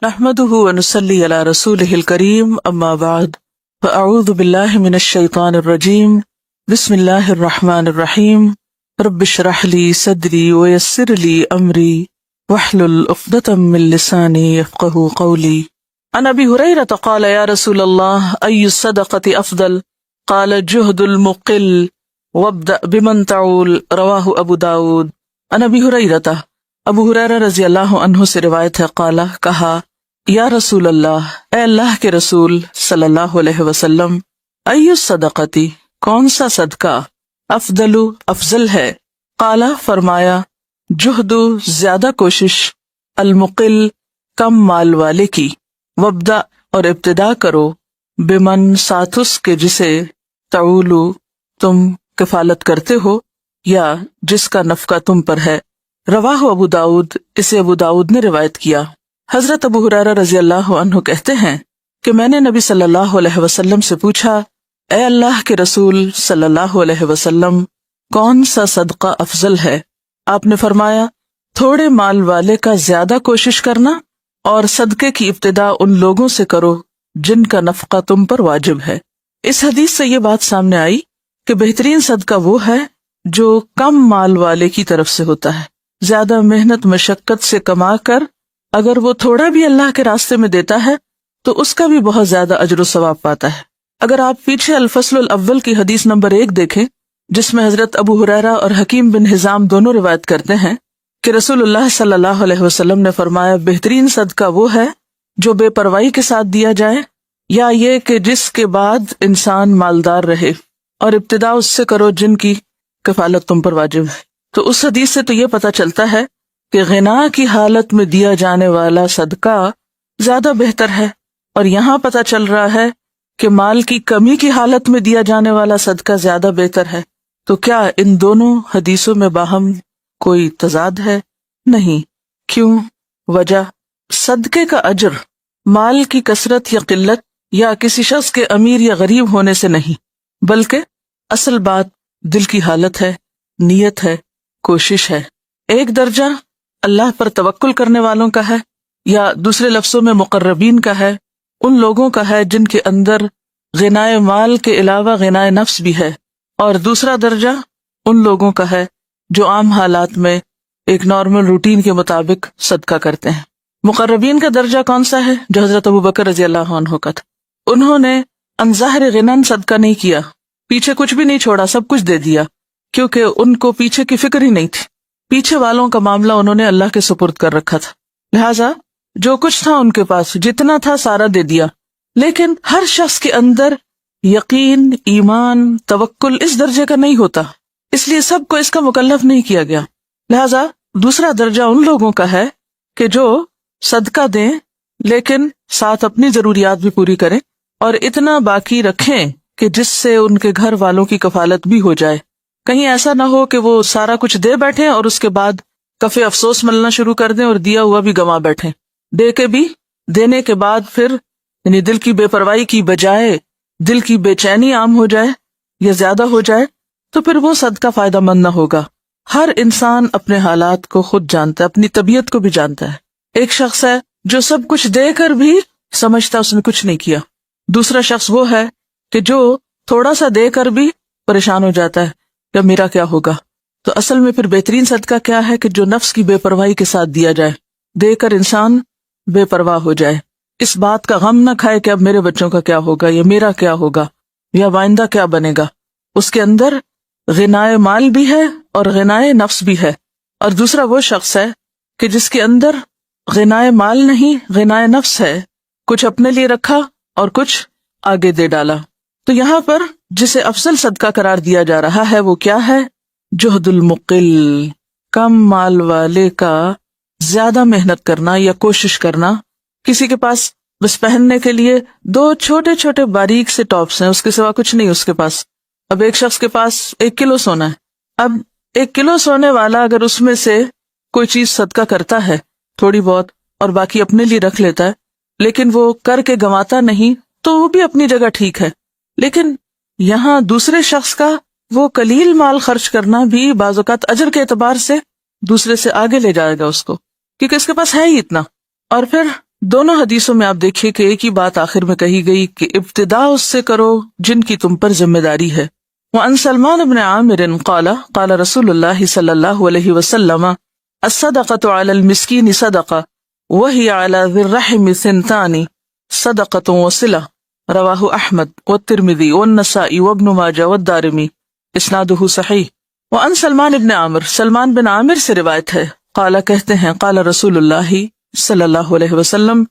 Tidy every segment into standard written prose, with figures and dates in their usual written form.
نحمده ونصلي على رسوله الكريم اما بعد فاعوذ بالله من الشيطان الرجيم بسم الله الرحمن الرحيم رب اشرح لي صدري ويسر لي امري واحلل عقدة من لساني يفقهوا قولي عن ابي هريرة قال يا رسول الله اي الصدقة افضل قال جهد المقل وابدأ بمن تعول رواه ابو داود عن ابي هريرة ابو ہریرہ رضی اللہ عنہ سے روایت ہے قال کہا یا رسول اللہ اے اللہ کے رسول صلی اللہ علیہ وسلم ای الصدقتی کون سا صدقہ افضل افضل ہے قال فرمایا جہد زیادہ کوشش المقل کم مال والے کی وابدأ اور ابتدا کرو بمن ساتھ اس کے جسے تعولو تم کفالت کرتے ہو یا جس کا نفقہ تم پر ہے رواہ ابو داود اسے ابو داود نے روایت کیا حضرت ابو ہریرہ رضی اللہ عنہ کہتے ہیں کہ میں نے نبی صلی اللہ علیہ وسلم سے پوچھا اے اللہ کے رسول صلی اللہ علیہ وسلم کون سا صدقہ افضل ہے آپ نے فرمایا تھوڑے مال والے کا زیادہ کوشش کرنا اور صدقے کی ابتدا ان لوگوں سے کرو جن کا نفقہ تم پر واجب ہے۔ اس حدیث سے یہ بات سامنے آئی کہ بہترین صدقہ وہ ہے جو کم مال والے کی طرف سے ہوتا ہے، زیادہ محنت مشقت سے کما کر اگر وہ تھوڑا بھی اللہ کے راستے میں دیتا ہے تو اس کا بھی بہت زیادہ اجر و ثواب پاتا ہے۔ اگر آپ پیچھے الفصل الاول کی حدیث نمبر 1 دیکھیں جس میں حضرت ابو ہریرہ اور حکیم بن حزام دونوں روایت کرتے ہیں کہ رسول اللہ صلی اللہ علیہ وسلم نے فرمایا بہترین صدقہ وہ ہے جو بے پرواہی کے ساتھ دیا جائے یا یہ کہ جس کے بعد انسان مالدار رہے اور ابتدا اس سے کرو جن کی کفالت تم پر واجب ہے۔ تو اس حدیث سے تو یہ پتہ چلتا ہے کہ غنا کی حالت میں دیا جانے والا صدقہ زیادہ بہتر ہے، اور یہاں پتہ چل رہا ہے کہ مال کی کمی کی حالت میں دیا جانے والا صدقہ زیادہ بہتر ہے۔ تو کیا ان دونوں حدیثوں میں باہم کوئی تضاد ہے؟ نہیں۔ کیوں؟ وجہ صدقے کا اجر مال کی کثرت یا قلت یا کسی شخص کے امیر یا غریب ہونے سے نہیں، بلکہ اصل بات دل کی حالت ہے، نیت ہے، کوشش ہے۔ ایک درجہ اللہ پر توکل کرنے والوں کا ہے، یا دوسرے لفظوں میں مقربین کا ہے، ان لوگوں کا ہے جن کے اندر غنائے مال کے علاوہ غنائے نفس بھی ہے، اور دوسرا درجہ ان لوگوں کا ہے جو عام حالات میں ایک نارمل روٹین کے مطابق صدقہ کرتے ہیں۔ مقربین کا درجہ کون سا ہے؟ جو حضرت ابو بکر رضی اللہ عنہ کا تھا، انہوں نے عن ظاہر غنن صدقہ نہیں کیا، پیچھے کچھ بھی نہیں چھوڑا، سب کچھ دے دیا، کیونکہ ان کو پیچھے کی فکر ہی نہیں تھی، پیچھے والوں کا معاملہ انہوں نے اللہ کے سپرد کر رکھا تھا، لہٰذا جو کچھ تھا ان کے پاس جتنا تھا سارا دے دیا۔ لیکن ہر شخص کے اندر یقین، ایمان، توکل اس درجے کا نہیں ہوتا، اس لیے سب کو اس کا مکلف نہیں کیا گیا۔ لہٰذا دوسرا درجہ ان لوگوں کا ہے کہ جو صدقہ دیں لیکن ساتھ اپنی ضروریات بھی پوری کریں اور اتنا باقی رکھیں کہ جس سے ان کے گھر والوں کی کفالت بھی ہو جائے۔ کہیں ایسا نہ ہو کہ وہ سارا کچھ دے بیٹھیں اور اس کے بعد کفے افسوس ملنا شروع کر دیں اور دیا ہوا بھی گنوا بیٹھیں، دے کے بھی دینے کے بعد پھر یعنی دل کی بے پرواہی کی بجائے دل کی بے چینی عام ہو جائے یا زیادہ ہو جائے تو پھر وہ صدقہ فائدہ مند نہ ہوگا۔ ہر انسان اپنے حالات کو خود جانتا ہے، اپنی طبیعت کو بھی جانتا ہے۔ ایک شخص ہے جو سب کچھ دے کر بھی سمجھتا اس نے کچھ نہیں کیا، دوسرا شخص وہ ہے کہ جو تھوڑا سا دے کر بھی پریشان ہو جاتا ہے کہ میرا کیا ہوگا۔ تو اصل میں پھر بہترین صدقہ کیا ہے کہ جو نفس کی بے پرواہی کے ساتھ دیا جائے، دے کر انسان بے پرواہ ہو جائے، اس بات کا غم نہ کھائے کہ اب میرے بچوں کا کیا ہوگا یا میرا کیا ہوگا یا آئندہ کیا بنے گا۔ اس کے اندر غنائے مال بھی ہے اور غنائے نفس بھی ہے، اور دوسرا وہ شخص ہے کہ جس کے اندر غنائے مال نہیں، غنائے نفس ہے، کچھ اپنے لیے رکھا اور کچھ آگے دے ڈالا۔ تو یہاں پر جسے افضل صدقہ قرار دیا جا رہا ہے وہ کیا ہے؟ جہد المقل، کم مال والے کا زیادہ محنت کرنا یا کوشش کرنا۔ کسی کے پاس بس پہننے کے لیے 2 چھوٹے چھوٹے باریک سے ٹاپس ہیں، اس کے سوا کچھ نہیں اس کے پاس۔ اب ایک شخص کے پاس 1 کلو سونا ہے، اب 1 کلو سونے والا اگر اس میں سے کوئی چیز صدقہ کرتا ہے تھوڑی بہت اور باقی اپنے لیے رکھ لیتا ہے، لیکن وہ کر کے گنواتا نہیں تو وہ بھی اپنی جگہ ٹھیک ہے۔ لیکن یہاں دوسرے شخص کا وہ قلیل مال خرچ کرنا بھی بعض اوقات اجر کے اعتبار سے دوسرے سے آگے لے جائے گا اس کو، کیونکہ اس کے پاس ہے ہی اتنا، اور پھر دونوں حدیثوں میں آپ دیکھیے کہ ایک ہی بات آخر میں کہی گئی کہ ابتدا اس سے کرو جن کی تم پر ذمہ داری ہے۔ وعن سلمان بن عامر قال قال رسول اللہ صلی اللہ علیہ وسلم الصدقۃ علی المسکین صدقہ وہی علی ذی الرحم ثنتان صدقۃ وصلہ رواہ احمد والترمذی والنسائی وابن ماجہ والدارمی اسنادہ صحیح۔ وعن سلمان بن عامر، سلمان بن عامر سے روایت ہے، قال کہتے ہیں قال رسول اللہ صلی اللہ علیہ وسلم،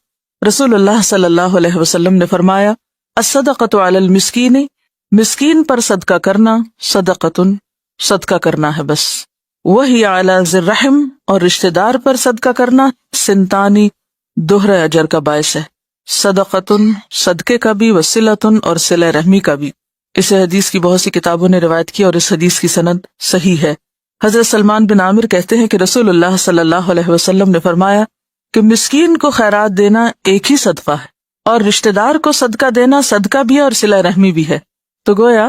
رسول اللہ صلی اللہ علیہ وسلم نے فرمایا الصدقۃ علی المسکین، مسکین پر صدقہ کرنا، صدقہ کرنا ہے بس، وہی علی ذی الرحم، اور رشتہ دار پر صدقہ کرنا، سنتانی، دوہرے اجر کا باعث ہے، صدقۃ صدقے کا بھی، وصلۃ اور صلہ رحمی کا بھی۔ اسے حدیث کی بہت سی کتابوں نے روایت کی اور اس حدیث کی سند صحیح ہے۔ حضرت سلمان بن عامر کہتے ہیں کہ رسول اللہ صلی اللہ علیہ وسلم نے فرمایا کہ مسکین کو خیرات دینا ایک ہی صدقہ ہے، اور رشتہ دار کو صدقہ دینا صدقہ بھی ہے اور صلہ رحمی بھی ہے۔ تو گویا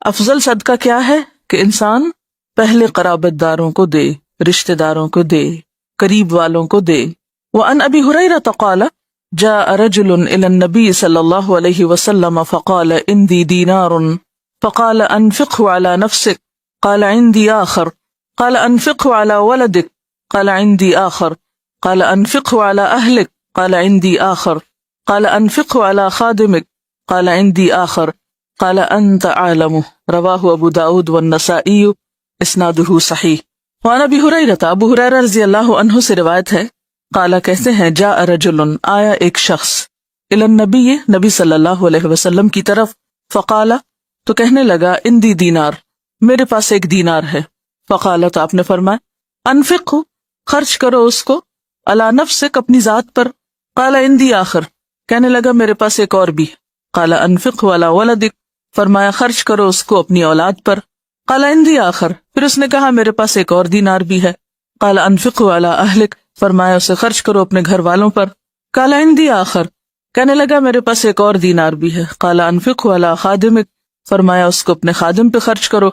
افضل صدقہ کیا ہے کہ انسان پہلے قرابت داروں کو دے، رشتہ داروں کو دے، قریب والوں کو دے۔ وعن ابی ہریرہ قال جاء رجل الى النبي صلى الله عليه وسلم فقال عندي دينار فقال انفقه على نفسك قال عندي آخر قال انفقه على ولدك قال عندي آخر قال انفقه على أهلك قال عندي آخر قال انفقه على خادمك قال عندي آخر قال أنت أعلم رواه أبو داود والنسائی اسنادہ صحیح۔ وعن ابی ہریرہ، ابو ہریرہ رضی اللہ عنہ سے روایت ہے، قال کہتے ہیں جاء رجل، آیا ایک شخص، الی النبی، نبی صلی اللہ علیہ وسلم کی طرف، فقال، تو کہنے لگا، اندی دینار، میرے پاس ایک دینار ہے، فقال، تو آپ نے فرمایا، انفق، خرچ کرو اس کو، علی نفسک، اپنی ذات پر، قال اندی آخر، کہنے لگا میرے پاس ایک اور بھی، قال انفق علی ولدک، فرمایا خرچ کرو اس کو اپنی اولاد پر، قال اندی آخر، پھر اس نے کہا میرے پاس ایک اور دینار بھی ہے، قال انفق علی اہلک، فرمایا اسے خرچ کرو اپنے گھر والوں پر، قال عندی آخر، کہنے لگا میرے پاس ایک اور دینار بھی ہے، قال انفق علی خادمک، فرمایا اس کو اپنے خادم پہ خرچ کرو،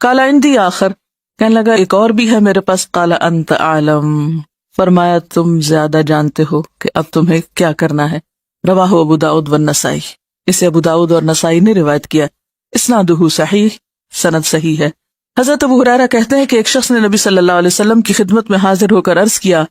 قال عندی آخر، کہنے لگا ایک اور بھی ہے میرے پاس، قال انت اعلم، فرمایا تم زیادہ جانتے ہو کہ اب تمہیں کیا کرنا ہے۔ رواہ ابو داؤد والنسائی، اسے ابو داؤد اور نسائی نے روایت کیا، اسنادہ صحیح، سند صحیح ہے۔ حضرت ابو ہریرہ کہتے ہیں کہ ایک شخص نے نبی صلی اللہ علیہ وسلم کی خدمت میں حاضر ہو کر عرض کیا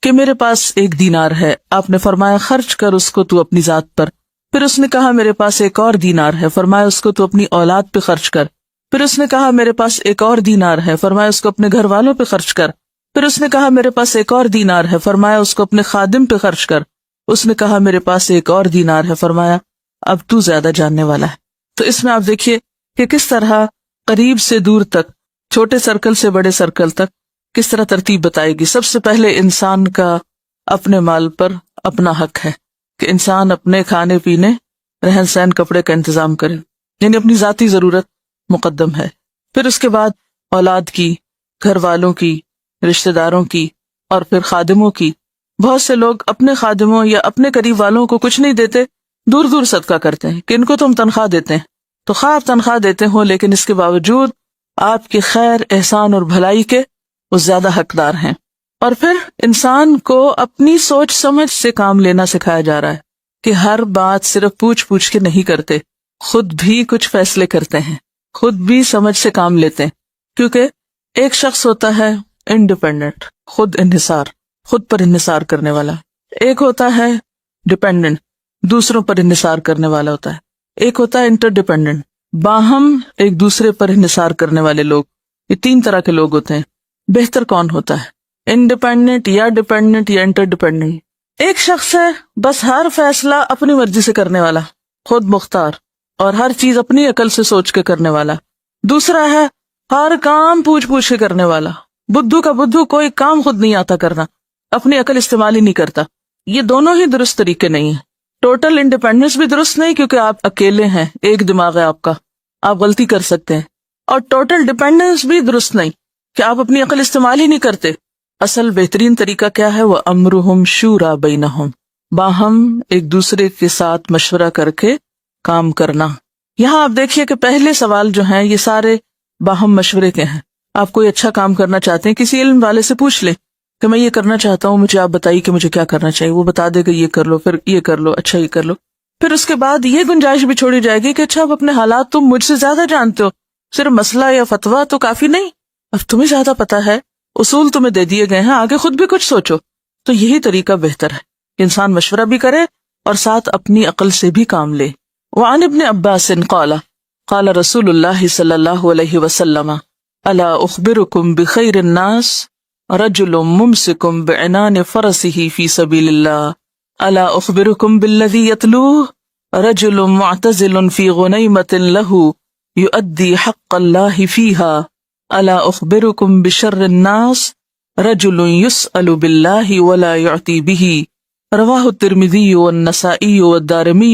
کہ میرے پاس ایک دینار ہے، آپ نے فرمایا خرچ کر اس کو تو اپنی ذات پر، پھر اس نے کہا میرے پاس ایک اور دینار ہے، فرمایا اس کو تو اپنی اولاد پہ خرچ کر، پھر اس نے کہا میرے پاس ایک اور دینار ہے، فرمایا اس کو اپنے گھر والوں پہ خرچ کر، پھر اس نے کہا میرے پاس ایک اور دینار ہے، فرمایا اس کو اپنے خادم پہ خرچ کر، اس نے کہا میرے پاس ایک اور دینار ہے، فرمایا اب تو زیادہ جاننے والا ہے۔ تو اس میں آپ دیکھیے کہ کس طرح قریب سے دور تک، چھوٹے سرکل سے بڑے سرکل تک کس طرح ترتیب بتائے گی۔ سب سے پہلے انسان کا اپنے مال پر اپنا حق ہے کہ انسان اپنے کھانے پینے، رہن سہن، کپڑے کا انتظام کرے، یعنی اپنی ذاتی ضرورت مقدم ہے۔ پھر اس کے بعد اولاد کی، گھر والوں کی، رشتہ داروں کی، اور پھر خادموں کی۔ بہت سے لوگ اپنے خادموں یا اپنے قریب والوں کو کچھ نہیں دیتے، دور دور صدقہ کرتے ہیں کہ ان کو تم تنخواہ دیتے ہیں، تو خواہ آپ تنخواہ دیتے ہوں لیکن اس کے باوجود آپ کے خیر، احسان اور بھلائی کے وہ زیادہ حقدار ہیں۔ اور پھر انسان کو اپنی سوچ سمجھ سے کام لینا سکھایا جا رہا ہے کہ ہر بات صرف پوچھ پوچھ کے نہیں کرتے، خود بھی کچھ فیصلے کرتے ہیں، خود بھی سمجھ سے کام لیتے ہیں، کیونکہ ایک شخص ہوتا ہے انڈیپینڈنٹ، خود انحصار، خود پر انحصار کرنے والا، ایک ہوتا ہے ڈیپینڈنٹ، دوسروں پر انحصار کرنے والا ہوتا ہے، ایک ہوتا ہے انٹر ڈیپینڈنٹ، باہم ایک دوسرے پر انحصار کرنے والے لوگ۔ یہ تین طرح کے لوگ ہوتے ہیں۔ بہتر کون ہوتا ہے، انڈیپینڈنٹ یا ڈیپینڈنٹ یا انٹر ڈیپینڈنٹ؟ ایک شخص ہے بس ہر فیصلہ اپنی مرضی سے کرنے والا، خود مختار، اور ہر چیز اپنی عقل سے سوچ کے کرنے والا۔ دوسرا ہے ہر کام پوچھ پوچھ کے کرنے والا، بدھو کا بدھو، کوئی کام خود نہیں آتا کرنا، اپنی عقل استعمال ہی نہیں کرتا۔ یہ دونوں ہی درست طریقے نہیں ہیں۔ ٹوٹل انڈیپینڈنس بھی درست نہیں کیونکہ آپ اکیلے ہیں، ایک دماغ ہے آپ کا، آپ غلطی کر سکتے ہیں، اور ٹوٹل ڈیپینڈنس بھی درست نہیں کہ آپ اپنی عقل استعمال ہی نہیں کرتے۔ اصل بہترین طریقہ کیا ہے؟ وَأَمْرُهُمْ شُورَى بَيْنَهُمْ، باہم ایک دوسرے کے ساتھ مشورہ کر کے کام کرنا۔ یہاں آپ دیکھیے کہ پہلے سوال جو ہیں یہ سارے باہم مشورے کے ہیں۔ آپ کوئی اچھا کام کرنا چاہتے ہیں، کسی علم والے سے پوچھ لیں کہ میں یہ کرنا چاہتا ہوں، مجھے آپ بتائیے کہ مجھے کیا کرنا چاہیے. وہ بتا دے گا یہ کر لو، پھر یہ کر لو، اچھا یہ کر لو. پھر اس کے بعد یہ گنجائش بھی چھوڑی جائے گی کہ اچھا اب اپنے حالات تم مجھ سے زیادہ جانتے ہو، صرف مسئلہ یا فتویٰ تو کافی نہیں، اب تمہیں زیادہ پتا ہے، اصول تمہیں دے دیے گئے ہیں، آگے خود بھی کچھ سوچو. تو یہی طریقہ بہتر ہے کہ انسان مشورہ بھی کرے اور ساتھ اپنی عقل سے بھی کام لے. وعن ابن عباس قال قال رسول اللہ صلی اللہ علیہ وسلم الا اخبرکم بخیر الناس رجل ممسک بعنان فرسه فی سبیل اللہ الا اخبرکم بالذی یتلوه رجل معتزل فی غنیمۃ له یؤدی حق اللہ فیها الا اخبرکم بشر الناس رجل يسأل باللہ ولا يعطی به رواہ الترمذی والنسائی والدارمی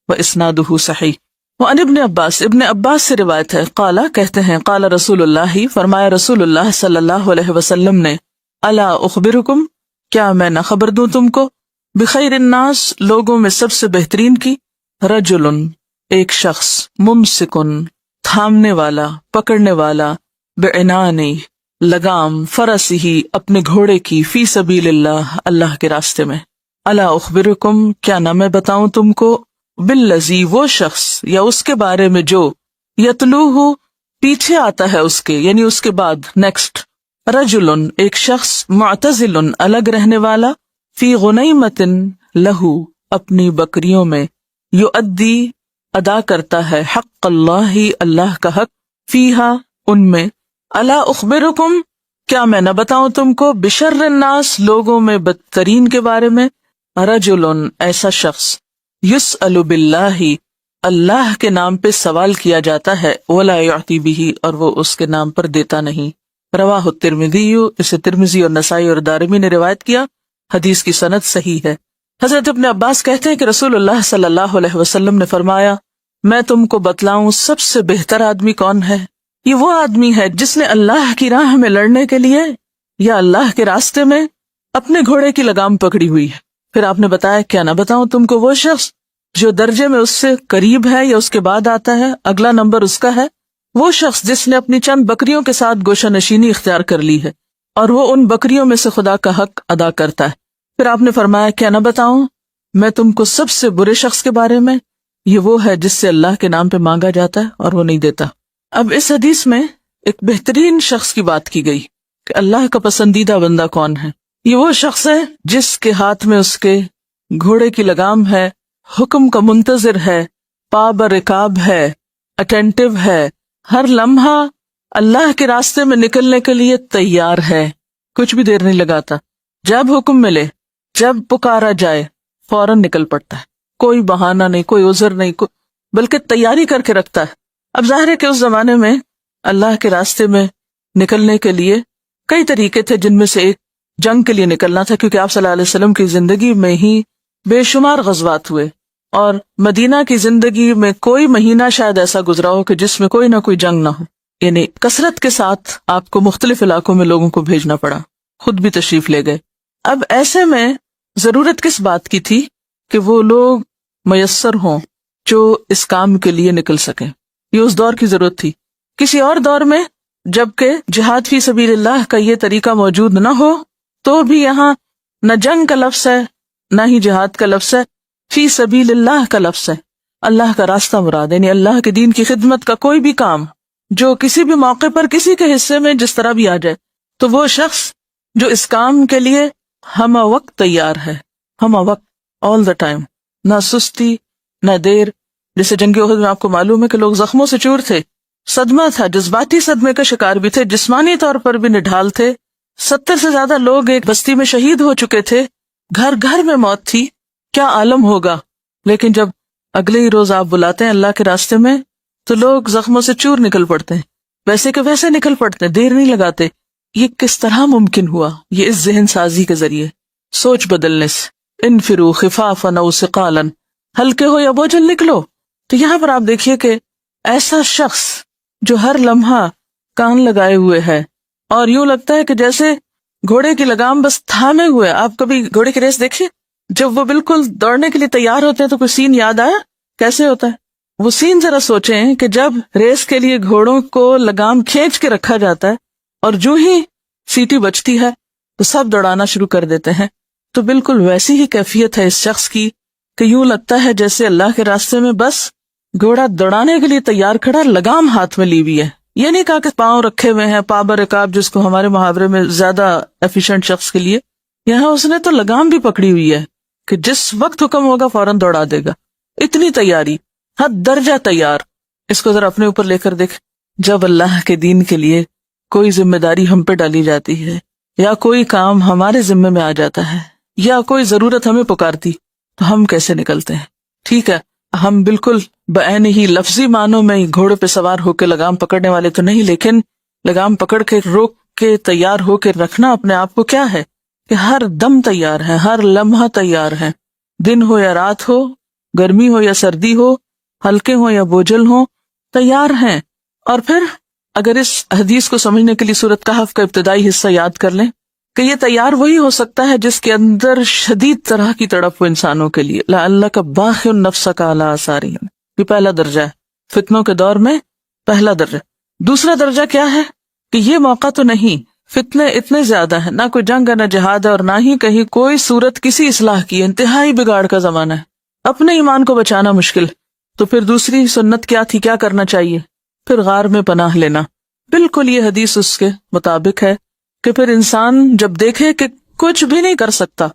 واسنادہ صحیح. وعن ابن عباس، ابن عباس سے روایت ہے، قال کہتے ہیں، قال رسول اللہ، فرمایا رسول اللہ صلی اللہ علیہ وسلم نے، الا اخبرکم، کیا میں نہ خبر دوں تم کو، بخیر الناس، لوگوں میں سب سے بہترین کی، رجل، ایک شخص، ممسکن، تھامنے والا، پکڑنے والا، بعنانی، لگام، فرسہی، اپنے گھوڑے کی، فی سبیل اللہ، اللہ کے راستے میں. الا اخبرکم، کیا نہ میں بتاؤں تم کو، بالذی، وہ شخص یا اس کے بارے میں جو، یتلوہ، پیچھے آتا ہے اس کے، یعنی اس کے بعد نیکسٹ، رجل، ایک شخص، معتزل، الگ رہنے والا، فی غنیمۃ لہ، اپنی بکریوں میں، یؤدی، ادا کرتا ہے، حق اللہ، اللہ کا حق، فیہا، ان میں. الا اخبرکم، کیا میں نہ بتاؤں تم کو، بشر الناس، لوگوں میں بدترین کے بارے میں، رجل، ایسا شخص، یسأل باللہ، اللہ کے نام پہ سوال کیا جاتا ہے، ولا یعطی بہ، اور وہ اس کے نام پر دیتا نہیں. رواہ الترمذی، اسے ترمذی اور نسائی اور دارمی نے روایت کیا، حدیث کی سند صحیح ہے. حضرت ابن عباس کہتے ہیں کہ رسول اللہ صلی اللہ علیہ وسلم نے فرمایا، میں تم کو بتلاؤں سب سے بہتر آدمی کون ہے؟ یہ وہ آدمی ہے جس نے اللہ کی راہ میں لڑنے کے لیے یا اللہ کے راستے میں اپنے گھوڑے کی لگام پکڑی ہوئی ہے. پھر آپ نے بتایا، کیا نہ بتاؤں تم کو وہ شخص جو درجے میں اس سے قریب ہے یا اس کے بعد آتا ہے، اگلا نمبر اس کا ہے، وہ شخص جس نے اپنی چند بکریوں کے ساتھ گوشہ نشینی اختیار کر لی ہے اور وہ ان بکریوں میں سے خدا کا حق ادا کرتا ہے. پھر آپ نے فرمایا، کیا نہ بتاؤں میں تم کو سب سے برے شخص کے بارے میں، یہ وہ ہے جس سے اللہ کے نام پہ مانگا جاتا ہے اور وہ نہیں دیتا. اب اس حدیث میں ایک بہترین شخص کی بات کی گئی کہ اللہ کا پسندیدہ بندہ کون ہے. یہ وہ شخص ہے جس کے ہاتھ میں اس کے گھوڑے کی لگام ہے، حکم کا منتظر ہے، پابرکاب ہے، اٹینٹو ہے، ہر لمحہ اللہ کے راستے میں نکلنے کے لیے تیار ہے، کچھ بھی دیر نہیں لگاتا، جب حکم ملے، جب پکارا جائے فوراً نکل پڑتا ہے، کوئی بہانہ نہیں، کوئی عذر نہیں، بلکہ تیاری کر کے رکھتا ہے. اب ظاہر ہے کہ اس زمانے میں اللہ کے راستے میں نکلنے کے لیے کئی طریقے تھے، جن میں سے ایک جنگ کے لیے نکلنا تھا، کیونکہ آپ صلی اللہ علیہ وسلم کی زندگی میں ہی بے شمار غزوات ہوئے اور مدینہ کی زندگی میں کوئی مہینہ شاید ایسا گزرا ہو کہ جس میں کوئی نہ کوئی جنگ نہ ہو، یعنی کثرت کے ساتھ آپ کو مختلف علاقوں میں لوگوں کو بھیجنا پڑا، خود بھی تشریف لے گئے. اب ایسے میں ضرورت کس بات کی تھی کہ وہ لوگ میسر ہوں جو اس کام کے لیے نکل سکیں. یہ اس دور کی ضرورت تھی. کسی اور دور میں جبکہ جہاد فی سبیل اللہ کا یہ طریقہ موجود نہ ہو تو بھی یہاں نہ جنگ کا لفظ ہے نہ ہی جہاد کا لفظ ہے، فی سبیل اللہ کا لفظ ہے. اللہ کا راستہ مراد، یعنی اللہ کے دین کی خدمت کا کوئی بھی کام جو کسی بھی موقع پر کسی کے حصے میں جس طرح بھی آ جائے، تو وہ شخص جو اس کام کے لیے ہمہ وقت تیار ہے، ہمہ وقت، آل دا ٹائم، نہ سستی نہ دیر. جیسے جنگ احد میں آپ کو معلوم ہے کہ لوگ زخموں سے چور تھے، صدمہ تھا، جذباتی صدمے کا شکار بھی تھے، جسمانی طور پر بھی نڈھال تھے. 70 سے زیادہ لوگ ایک بستی میں شہید ہو چکے تھے، گھر گھر میں موت تھی، کیا عالم ہوگا. لیکن جب اگلے ہی روز آپ بلاتے ہیں اللہ کے راستے میں تو لوگ زخموں سے چور نکل پڑتے ہیں، ویسے کہ ویسے نکل پڑتے ہیں، دیر نہیں لگاتے. یہ کس طرح ممکن ہوا؟ یہ اس ذہن سازی کے ذریعے، سوچ بدلنے سے. انفروا خفافا او ثقالا، ہلکے ہو یا بوجھل نکلو. تو یہاں پر آپ دیکھیے کہ ایسا شخص جو ہر لمحہ کان لگائے ہوئے ہے اور یوں لگتا ہے کہ جیسے گھوڑے کی لگام بس تھامے ہوئے. آپ کبھی گھوڑے کی ریس دیکھیے، جب وہ بالکل دوڑنے کے لیے تیار ہوتے ہیں تو کوئی سین یاد آیا کیسے ہوتا ہے؟ وہ سین ذرا سوچیں کہ جب ریس کے لیے گھوڑوں کو لگام کھینچ کے رکھا جاتا ہے اور جو ہی سیٹی بجتی ہے تو سب دوڑانا شروع کر دیتے ہیں. تو بالکل ویسی ہی کیفیت ہے اس شخص کی کہ یوں لگتا ہے جیسے اللہ کے راستے میں بس گھوڑا دوڑانے کے لیے تیار کھڑا، لگام ہاتھ میں لی ہوئی ہے. یہ نہیں کہا کہ پاؤں رکھے ہوئے ہیں، پابر رکاب جس کو ہمارے محاورے میں زیادہ ایفیشینٹ شخص کے لیے، یہاں اس نے تو لگام بھی پکڑی ہوئی ہے کہ جس وقت حکم ہوگا فوراً دوڑا دے گا. اتنی تیاری، حد درجہ تیار. اس کو ذرا اپنے اوپر لے کر دیکھ. جب اللہ کے دین کے لیے کوئی ذمہ داری ہم پہ ڈالی جاتی ہے، یا کوئی کام ہمارے ذمے میں آ جاتا ہے، یا کوئی ضرورت ہمیں پکارتی، تو ہم کیسے نکلتے ہیں؟ ٹھیک ہے، ہم بالکل بعین ہی لفظی معنوں میں گھوڑے پہ سوار ہو کے لگام پکڑنے والے تو نہیں، لیکن لگام پکڑ کے روک کے تیار ہو کے رکھنا اپنے آپ کو کیا ہے کہ ہر دم تیار ہے، ہر لمحہ تیار ہے. دن ہو یا رات ہو، گرمی ہو یا سردی ہو، ہلکے ہو یا بوجھل ہو، تیار ہیں. اور پھر اگر اس حدیث کو سمجھنے کے لیے سورۃ کہف کا ابتدائی حصہ یاد کر لیں کہ یہ تیار وہی ہو سکتا ہے جس کے اندر شدید طرح کی تڑپ ہو انسانوں کے لیے. لعلک باخع نفسک علی آثارہم، یہ پہلا درجہ ہے فتنوں کے دور میں، پہلا درجہ. دوسرا درجہ کیا ہے کہ یہ موقع تو نہیں، فتنے اتنے زیادہ ہیں، نہ کوئی جنگ ہے، نہ جہاد ہے، اور نہ ہی کہیں کوئی صورت کسی اصلاح کی، انتہائی بگاڑ کا زمانہ ہے، اپنے ایمان کو بچانا مشکل. تو پھر دوسری سنت کیا تھی، کیا کرنا چاہیے؟ پھر غار میں پناہ لینا. بالکل یہ حدیث اس کے مطابق ہے کہ پھر انسان جب دیکھے کہ کچھ بھی نہیں کر سکتا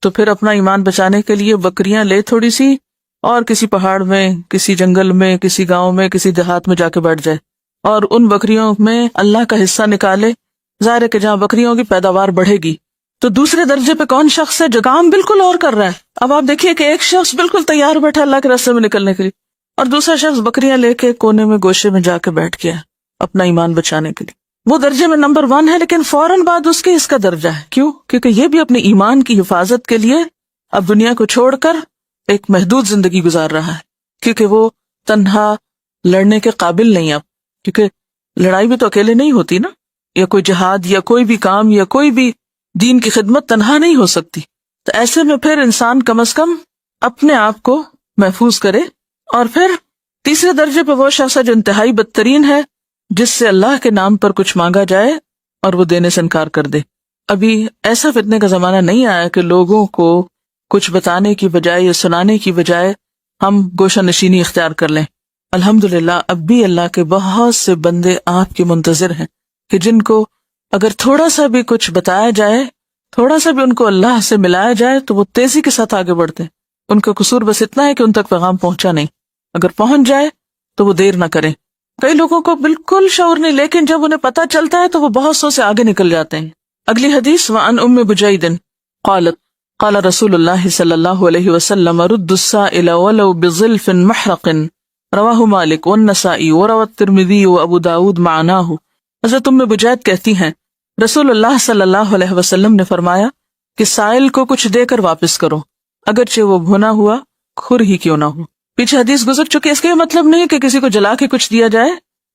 تو پھر اپنا ایمان بچانے کے لیے بکریاں لے تھوڑی سی، اور کسی پہاڑ میں، کسی جنگل میں، کسی گاؤں میں، کسی دیہات میں جا کے بیٹھ جائے اور ان بکریوں میں اللہ کا حصہ نکالے. ظاہر ہے کہ جہاں بکریوں کی پیداوار بڑھے گی. تو دوسرے درجے پہ کون شخص ہے جو کام بالکل اور کر رہا ہے؟ اب آپ دیکھیے کہ ایک شخص بالکل تیار بیٹھا اللہ کے راستے میں نکلنے کے لیے، اور دوسرا شخص بکریاں لے کے کونے میں گوشے میں جا کے بیٹھ گیا اپنا ایمان بچانے کے لیے. وہ درجے میں نمبر 1 ہے، لیکن فوراً بعد اس کے اس کا درجہ ہے. کیوں؟ کیونکہ یہ بھی اپنے ایمان کی حفاظت کے لیے اب دنیا کو چھوڑ کر ایک محدود زندگی گزار رہا ہے، کیونکہ وہ تنہا لڑنے کے قابل نہیں اب، کیونکہ لڑائی بھی تو اکیلے نہیں ہوتی نا، یا کوئی جہاد یا کوئی بھی کام یا کوئی بھی دین کی خدمت تنہا نہیں ہو سکتی. تو ایسے میں پھر انسان کم از کم اپنے آپ کو محفوظ کرے. اور پھر تیسرے درجے پہ وہ شخص ہے جو انتہائی بدترین ہے، جس سے اللہ کے نام پر کچھ مانگا جائے اور وہ دینے سے انکار کر دے. ابھی ایسا فتنے کا زمانہ نہیں آیا کہ لوگوں کو کچھ بتانے کی بجائے یا سنانے کی بجائے ہم گوشہ نشینی اختیار کر لیں. الحمدللہ اب بھی اللہ کے بہت سے بندے آپ کے منتظر ہیں کہ جن کو اگر تھوڑا سا بھی کچھ بتایا جائے، تھوڑا سا بھی ان کو اللہ سے ملایا جائے تو وہ تیزی کے ساتھ آگے بڑھتے ہیں. ان کا قصور بس اتنا ہے کہ ان تک پیغام پہنچا نہیں، اگر پہنچ جائے تو وہ دیر نہ کریں. کئی لوگوں کو بالکل شعور نہیں، لیکن جب انہیں پتہ چلتا ہے تو وہ بہت سو سے آگے نکل جاتے ہیں. اگلی حدیث وعن ام بجید قالت قال رسول اللہ صلی اللہ علیہ وسلم رد السائل ولو بظلف محرق رواہ مالک والنسائی وروى الترمذی وابو داود معناہ. حضرت ام بجید کہتی ہیں رسول اللہ صلی اللہ علیہ وسلم نے فرمایا کہ سائل کو کچھ دے کر واپس کرو، اگرچہ وہ بھنا ہوا کھر ہی کیوں نہ ہو. پیچھے حدیث گزر چکی، اس کا یہ مطلب نہیں کہ کسی کو جلا کے کچھ دیا جائے،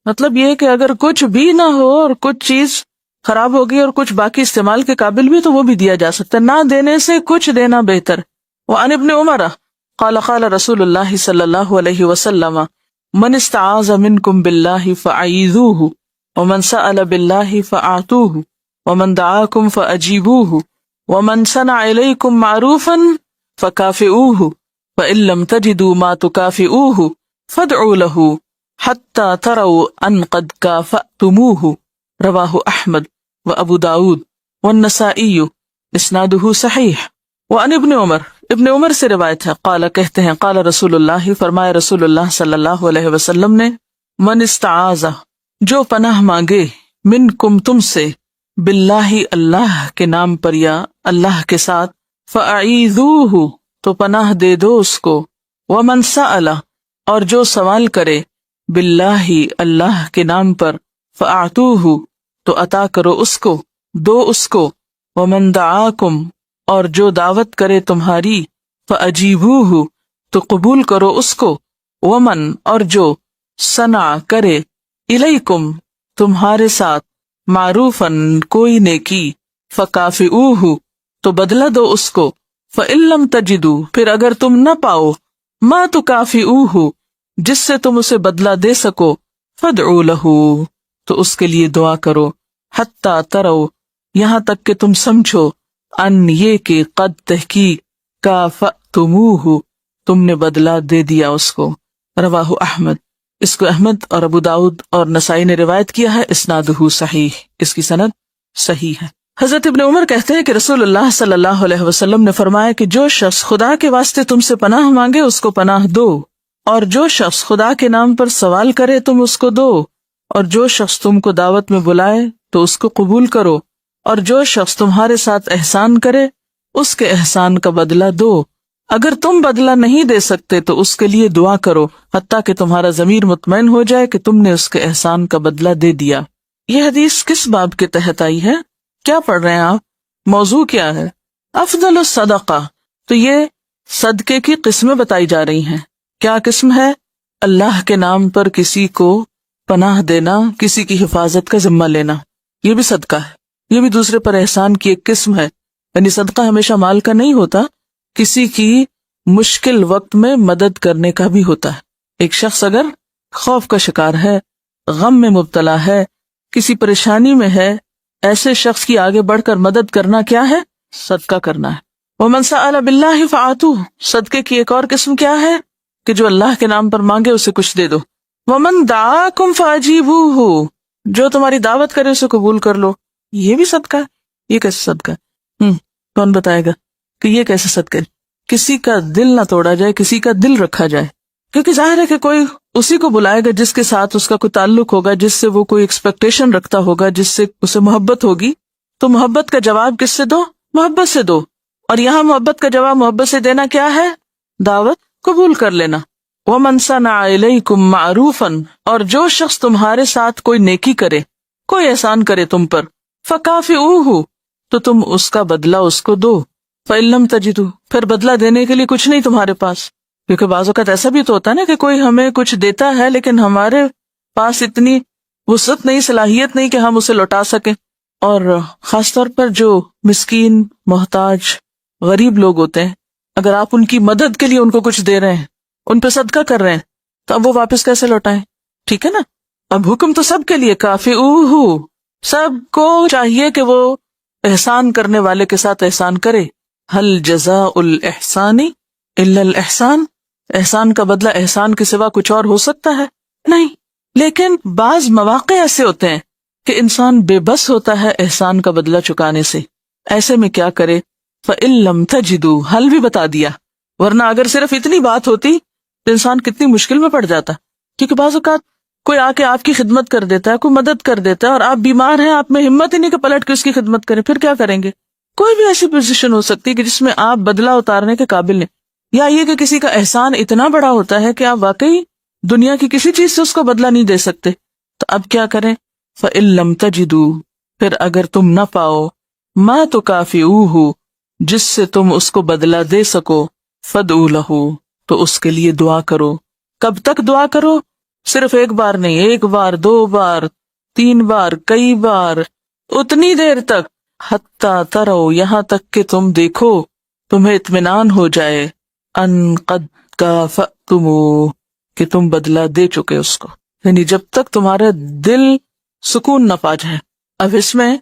مطلب یہ کہ اگر کچھ بھی نہ ہو اور کچھ چیز خراب ہوگی اور کچھ باقی استعمال کے قابل بھی تو وہ بھی دیا جا سکتا ہے، نہ دینے سے کچھ دینا بہتر. وعن ابن عمر قال قال رسول اللہ صلی اللہ علیہ وسلم من استعاذ منکم باللہ فاعیذوہ ومن سأل باللہ فاعطوہ ومن دعاکم فاجیبوہ ومن صنع الیکم معروفا فکافئوہ فإن لم تجدوا ما تكافئوه فادعوا له حتى تروا أن قد كافأتموه. رواه أحمد وأبو داود والنسائی اسناده صحیح. وعن ابن عمر سے روایت ہے قال کہتے ہیں قال رسول اللہ فرمایا رسول اللہ صلی اللہ علیہ وسلم نے من استعاذ جو پناہ مانگے منکم تم سے باللہ اللہ کے نام پر یا اللہ کے ساتھ فاعیذوہ تو پناہ دے دو اس کو، ومن سأل اور جو سوال کرے باللہ اللہ کے نام پر فاعطوہ تو عطا کرو اس کو، دو اس کو، ومن دعاکم اور جو دعوت کرے تمہاری فاجیبوہ تو قبول کرو اس کو، ومن اور جو صنع کرے الیکم تمہارے ساتھ معروفاً کوئی نیکی فکافئوہ تو بدلہ دو اس کو، فإن لم تجدوا پھر اگر تم نہ پاؤ ما تکافئوہ جس سے تم اسے بدلہ دے سکو فادعوا لہ تو اس کے لیے دعا کرو، حتی تروا یہاں تک کہ تم سمجھو ان یہ کہ قد تحقیق کافأتموہ تم نے بدلہ دے دیا اس کو. رواہ احمد، اس کو احمد اور ابو داؤد اور نسائی نے روایت کیا ہے. اسنادہ صحیح، اس کی سند صحیح ہے. حضرت ابن عمر کہتے ہیں کہ رسول اللہ صلی اللہ علیہ وسلم نے فرمایا کہ جو شخص خدا کے واسطے تم سے پناہ مانگے اس کو پناہ دو، اور جو شخص خدا کے نام پر سوال کرے تم اس کو دو، اور جو شخص تم کو دعوت میں بلائے تو اس کو قبول کرو، اور جو شخص تمہارے ساتھ احسان کرے اس کے احسان کا بدلہ دو. اگر تم بدلہ نہیں دے سکتے تو اس کے لیے دعا کرو حتیٰ کہ تمہارا ضمیر مطمئن ہو جائے کہ تم نے اس کے احسان کا بدلہ دے دیا. یہ حدیث کس باب کے تحت آئی ہے؟ کیا پڑھ رہے ہیں آپ؟ موضوع کیا ہے؟ افضل الصدقہ. تو یہ صدقے کی قسمیں بتائی جا رہی ہیں. کیا قسم ہے؟ اللہ کے نام پر کسی کو پناہ دینا، کسی کی حفاظت کا ذمہ لینا، یہ بھی صدقہ ہے. یہ بھی دوسرے پر احسان کی ایک قسم ہے. یعنی صدقہ ہمیشہ مال کا نہیں ہوتا، کسی کی مشکل وقت میں مدد کرنے کا بھی ہوتا ہے. ایک شخص اگر خوف کا شکار ہے، غم میں مبتلا ہے، کسی پریشانی میں ہے، ایسے شخص کی آگے بڑھ کر مدد کرنا کیا ہے؟ صدقہ کرنا ہے. وَمَنْ سَأَلَ بِاللَّهِ فَآتُوهُ. صدقے کی ایک اور قسم کیا ہے؟ کہ جو اللہ کے نام پر مانگے اسے کچھ دے دو. وَمَنْ دَعَاكُمْ فَأَجِيبُوهُ. جو تمہاری دعوت کرے اسے قبول کر لو. یہ بھی صدقہ ہے. یہ کیسے صدقہ ہے؟ کون بتائے گا کہ یہ کیسے صدقہ ہے؟ کسی کا دل نہ توڑا جائے، کسی کا دل رکھا جائے. کیونکہ ظاہر ہے کہ کوئی اسی کو بلائے گا جس کے ساتھ اس کا کوئی تعلق ہوگا، جس سے وہ کوئی ایکسپیکٹیشن رکھتا ہوگا، جس سے اسے محبت ہوگی. تو محبت کا جواب کس سے دو؟ محبت سے دو. اور یہاں محبت کا جواب محبت سے دینا کیا ہے؟ دعوت قبول کر لینا. وَمَنْ صَنَعَ إِلَيْكُمْ مَعْرُوفًا. اور جو شخص تمہارے ساتھ کوئی نیکی کرے، کوئی احسان کرے تم پر، فَكَافِئُوهُ. تو تم اس کا بدلہ اس کو دو. فَإِن لَمْ تَجِدُوا. پھر بدلہ دینے کے لیے کچھ نہیں تمہارے پاس. کیونکہ بعض اوقات ایسا بھی تو ہوتا ہے نا کہ کوئی ہمیں کچھ دیتا ہے لیکن ہمارے پاس اتنی وسعت نہیں، صلاحیت نہیں کہ ہم اسے لوٹا سکیں. اور خاص طور پر جو مسکین، محتاج، غریب لوگ ہوتے ہیں، اگر آپ ان کی مدد کے لیے ان کو کچھ دے رہے ہیں، ان پہ صدقہ کر رہے ہیں، تو اب وہ واپس کیسے لوٹائیں؟ ٹھیک ہے نا. اب حکم تو سب کے لیے، کافئوہ. سب کو چاہیے کہ وہ احسان کرنے والے کے ساتھ احسان کرے. حل جزاء الاحسان الا الاحسان. احسان کا بدلہ احسان کے سوا کچھ اور ہو سکتا ہے؟ نہیں. لیکن بعض مواقع ایسے ہوتے ہیں کہ انسان بے بس ہوتا ہے احسان کا بدلہ چکانے سے. ایسے میں کیا کرے؟ فَإِن لَمْ تَجِدُوا. حل بھی بتا دیا. ورنہ اگر صرف اتنی بات ہوتی تو انسان کتنی مشکل میں پڑ جاتا. کیونکہ بعض اوقات کوئی آ کے آپ کی خدمت کر دیتا ہے، کوئی مدد کر دیتا ہے، اور آپ بیمار ہیں، آپ میں ہمت ہی نہیں کہ پلٹ کے اس کی خدمت کریں. پھر کیا کریں گے؟ کوئی بھی ایسی پوزیشن ہو سکتی ہے کہ جس میں آپ بدلہ اتارنے کے قابل نہیں، یا یہ کہ کسی کا احسان اتنا بڑا ہوتا ہے کہ آپ واقعی دنیا کی کسی چیز سے اس کو بدلہ نہیں دے سکتے. تو اب کیا کریں؟ فَإِن لَمْ تَجِدُوا. پھر اگر تم نہ پاؤ مَا تُكَافِئُوهُ، جس سے تم اس کو بدلہ دے سکو، فَادْعُوا لَهُ. تو اس کے لیے دعا کرو. کب تک دعا کرو؟ صرف ایک بار نہیں، ایک بار، دو بار، 3 بار، کئی بار، اتنی دیر تک، حتیٰ ترو، یہاں تک کہ تم دیکھو، تمہیں اطمینان ہو جائے، ان قد کافأتموہ، کہ تم بدلہ دے چکے اس کو. یعنی جب تک تمہارا دل سکون نہ پا جائے. اب اس میں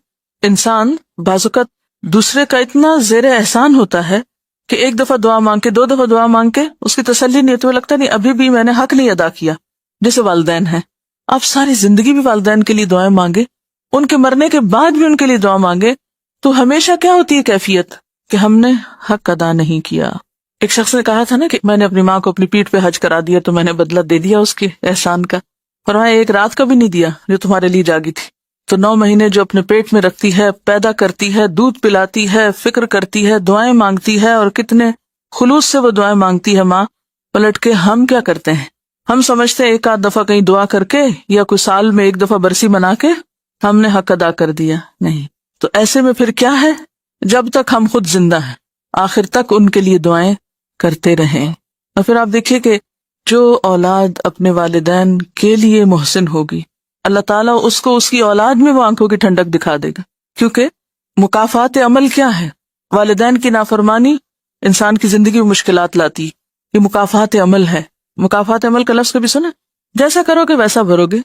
انسان بعض اوقات دوسرے کا اتنا زیر احسان ہوتا ہے کہ ایک دفعہ دعا مانگ کے، 2 دفعہ دعا مانگ کے اس کی تسلی نہیں ہوتی. وہ لگتا نہیں ابھی بھی میں نے حق نہیں ادا کیا. جیسے والدین ہیں، آپ ساری زندگی بھی والدین کے لیے دعائیں مانگے، ان کے مرنے کے بعد بھی ان کے لیے دعا مانگے، تو ہمیشہ کیا ہوتی ہے کیفیت؟ کہ ہم نے حق ادا نہیں کیا. ایک شخص نے کہا تھا نا کہ میں نے اپنی ماں کو اپنی پیٹھ پہ حج کرا دیا تو میں نے بدلہ دے دیا اس کے احسان کا. فرمایا ایک رات کا بھی نہیں دیا جو تمہارے لیے جاگی تھی. تو 9 مہینے جو اپنے پیٹ میں رکھتی ہے، پیدا کرتی ہے، دودھ پلاتی ہے، فکر کرتی ہے، دعائیں مانگتی ہے، اور کتنے خلوص سے وہ دعائیں مانگتی ہے ماں. پلٹ کے ہم کیا کرتے ہیں؟ ہم سمجھتے ہیں ایک آدھ دفعہ کہیں دعا کر کے یا کوئی سال میں ایک دفعہ برسی منا کے ہم نے حق ادا کر دیا. نہیں. تو ایسے میں پھر کیا ہے؟ جب تک ہم خود زندہ ہیں آخر تک ان کے لیے دعائیں کرتے رہیں. اور پھر آپ دیکھیے کہ جو اولاد اپنے والدین کے لیے محسن ہوگی، اللہ تعالیٰ اس کو اس کی اولاد میں وہ آنکھوں کی ٹھنڈک دکھا دے گا. کیونکہ مکافات عمل کیا ہے؟ والدین کی نافرمانی انسان کی زندگی میں مشکلات لاتی. یہ مکافات عمل ہے. مکافات عمل کا لفظ کبھی سنا؟ جیسا کرو گے ویسا بھرو گے.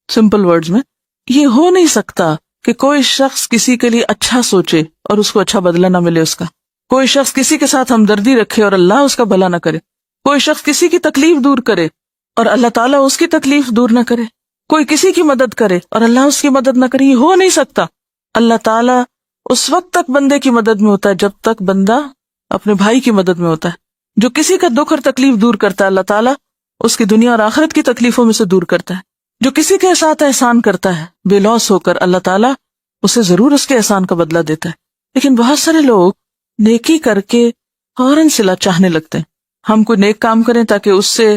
سمپل ورڈز میں یہ ہو نہیں سکتا کہ کوئی شخص کسی کے لیے اچھا سوچے اور اس کو اچھا بدلہ نہ ملے اس کا، کوئی شخص کسی کے ساتھ ہمدردی رکھے اور اللہ اس کا بھلا نہ کرے، کوئی شخص کسی کی تکلیف دور کرے اور اللہ تعالیٰ اس کی تکلیف دور نہ کرے، کوئی کسی کی مدد کرے اور اللہ اس کی مدد نہ کرے، یہ ہو نہیں سکتا۔ اللہ تعالیٰ اس وقت تک بندے کی مدد میں ہوتا ہے جب تک بندہ اپنے بھائی کی مدد میں ہوتا ہے۔ جو کسی کا دکھ اور تکلیف دور کرتا ہے اللہ تعالیٰ اس کی دنیا اور آخرت کی تکلیفوں میں سے دور کرتا ہے۔ جو کسی کے ساتھ احسان کرتا ہے بے لوث ہو کر، اللہ تعالیٰ اسے ضرور اس کے احسان کا بدلہ دیتا ہے۔ لیکن بہت سارے لوگ نیکی کر کے فوراً صلہ چاہنے لگتے ہیں، ہم کوئی نیک کام کریں تاکہ اس سے،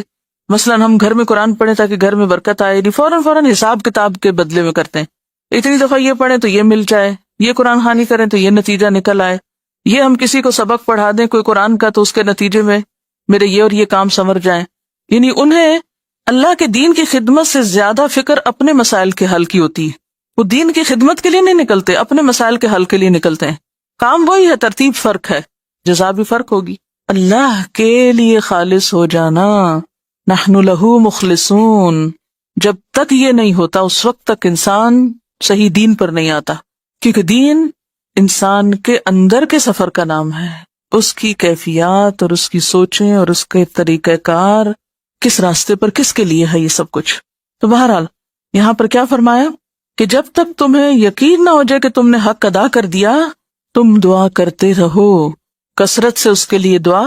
مثلاً ہم گھر میں قرآن پڑھیں تاکہ گھر میں برکت آئے، نہیں فوراً حساب کتاب کے بدلے میں کرتے ہیں، اتنی دفعہ یہ پڑھیں تو یہ مل جائے، یہ قرآن خوانی کریں تو یہ نتیجہ نکل آئے، یہ ہم کسی کو سبق پڑھا دیں کوئی قرآن کا تو اس کے نتیجے میں میرے یہ اور یہ کام سنور جائیں۔ یعنی انہیں اللہ کے دین کی خدمت سے زیادہ فکر اپنے مسائل کے حل کی ہوتی ہے، وہ دین کی خدمت کے لیے نہیں نکلتے، اپنے مسائل کے حل کے لیے نکلتے ہیں۔ کام وہی ہے، ترتیب فرق ہے، جزا بھی فرق ہوگی۔ اللہ کے لیے خالص ہو جانا، نحن لہو مخلصون، جب تک یہ نہیں ہوتا اس وقت تک انسان صحیح دین پر نہیں آتا، کیونکہ دین انسان کے اندر کے سفر کا نام ہے، اس کی کیفیات اور اس کی سوچیں اور اس کے طریقہ کار، کس راستے پر کس کے لیے ہے یہ سب کچھ۔ تو بہرحال یہاں پر کیا فرمایا کہ جب تک تمہیں یقین نہ ہو جائے کہ تم نے حق ادا کر دیا، تم دعا کرتے رہو، کثرت سے اس کے لیے دعا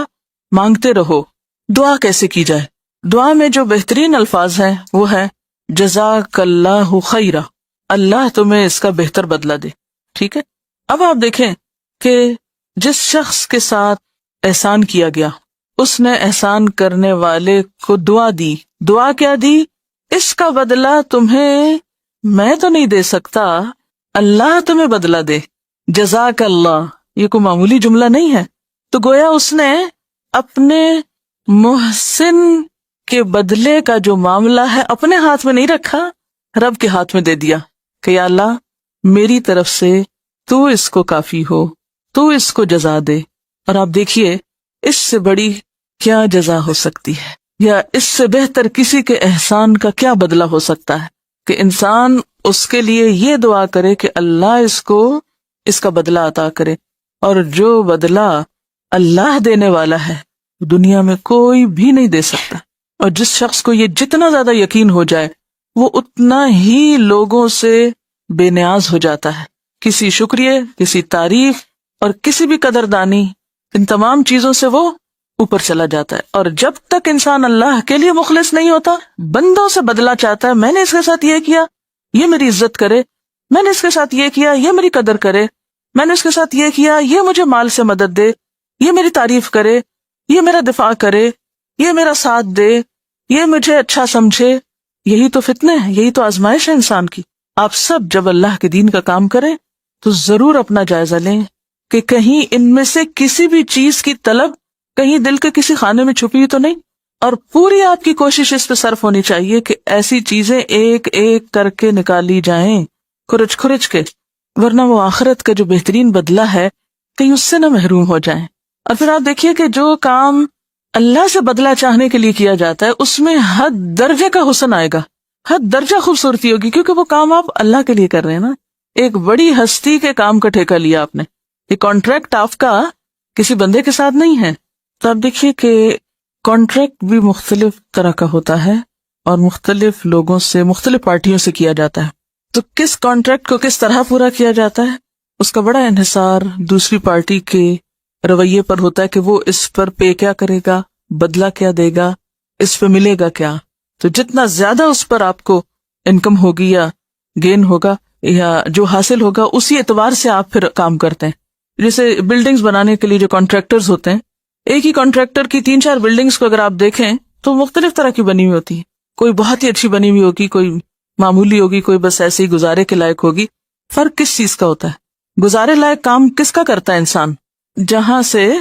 مانگتے رہو۔ دعا کیسے کی جائے؟ دعا میں جو بہترین الفاظ ہیں وہ ہے جزاک اللہ خیرا، اللہ تمہیں اس کا بہتر بدلہ دے۔ ٹھیک ہے، اب آپ دیکھیں کہ جس شخص کے ساتھ احسان کیا گیا اس نے احسان کرنے والے کو دعا دی، دعا کیا دی؟ اس کا بدلہ تمہیں میں تو نہیں دے سکتا، اللہ تمہیں بدلہ دے، جزاک اللہ۔ یہ کوئی معمولی جملہ نہیں ہے، تو گویا اس نے اپنے محسن کے بدلے کا جو معاملہ ہے اپنے ہاتھ میں نہیں رکھا، رب کے ہاتھ میں دے دیا کہ یا اللہ میری طرف سے تو اس کو کافی ہو، تو اس کو جزا دے۔ اور آپ دیکھیے اس سے بڑی کیا جزا ہو سکتی ہے، یا اس سے بہتر کسی کے احسان کا کیا بدلہ ہو سکتا ہے کہ انسان اس کے لیے یہ دعا کرے کہ اللہ اس کو اس کا بدلہ عطا کرے۔ اور جو بدلہ اللہ دینے والا ہے دنیا میں کوئی بھی نہیں دے سکتا۔ اور جس شخص کو یہ جتنا زیادہ یقین ہو جائے وہ اتنا ہی لوگوں سے بے نیاز ہو جاتا ہے، کسی شکریہ، کسی تعریف اور کسی بھی قدردانی، ان تمام چیزوں سے وہ اوپر چلا جاتا ہے۔ اور جب تک انسان اللہ کے لیے مخلص نہیں ہوتا، بندوں سے بدلہ چاہتا ہے، میں نے اس کے ساتھ یہ کیا یہ میری عزت کرے، میں نے اس کے ساتھ یہ کیا یہ میری قدر کرے، میں نے اس کے ساتھ یہ کیا یہ مجھے مال سے مدد دے، یہ میری تعریف کرے، یہ میرا دفاع کرے، یہ میرا ساتھ دے، یہ مجھے اچھا سمجھے۔ یہی تو فتنے ہیں، یہی تو آزمائش ہے انسان کی۔ آپ سب جب اللہ کے دین کا کام کریں تو ضرور اپنا جائزہ لیں کہ کہیں ان میں سے کسی بھی چیز کی طلب کہیں دل کے کسی خانے میں چھپی تو نہیں، اور پوری آپ کی کوشش اس پہ صرف ہونی چاہیے کہ ایسی چیزیں ایک ایک کر کے نکالی جائیں، کھرچ کھرچ کے، ورنہ وہ آخرت کا جو بہترین بدلہ ہے کہیں اس سے نہ محروم ہو جائیں۔ اور پھر آپ دیکھیے کہ جو کام اللہ سے بدلہ چاہنے کے لیے کیا جاتا ہے اس میں حد درجے کا حسن آئے گا، حد درجہ خوبصورتی ہوگی، کیونکہ وہ کام آپ اللہ کے لیے کر رہے ہیں نا، ایک بڑی ہستی کے کام کا ٹھیکہ لیا آپ نے، یہ کانٹریکٹ آپ کا کسی بندے کے ساتھ نہیں ہے۔ تو آپ دیکھیے کہ کانٹریکٹ بھی مختلف طرح کا ہوتا ہے اور مختلف لوگوں سے، مختلف پارٹیوں سے کیا جاتا ہے، تو کس کانٹریکٹ کو کس طرح پورا کیا جاتا ہے اس کا بڑا انحصار دوسری پارٹی کے رویے پر ہوتا ہے کہ وہ اس پر پے کیا کرے گا، بدلہ کیا دے گا، اس پہ ملے گا کیا۔ تو جتنا زیادہ اس پر آپ کو انکم ہوگی یا گین ہوگا یا جو حاصل ہوگا اسی اعتبار سے آپ پھر کام کرتے ہیں۔ جیسے بلڈنگز بنانے کے لیے جو کانٹریکٹرز ہوتے ہیں، ایک ہی کانٹریکٹر کی 3-4 بلڈنگز کو اگر آپ دیکھیں تو مختلف طرح کی بنی ہوئی ہوتی ہے، کوئی بہت ہی اچھی بنی ہوئی ہوگی، کوئی معمولی ہوگی، کوئی بس ایسے ہی گزارے کے لائق ہوگی۔ فرق کس چیز کا ہوتا ہے؟ گزارے لائق کام کس کا کرتا ہے انسان؟ جہاں سے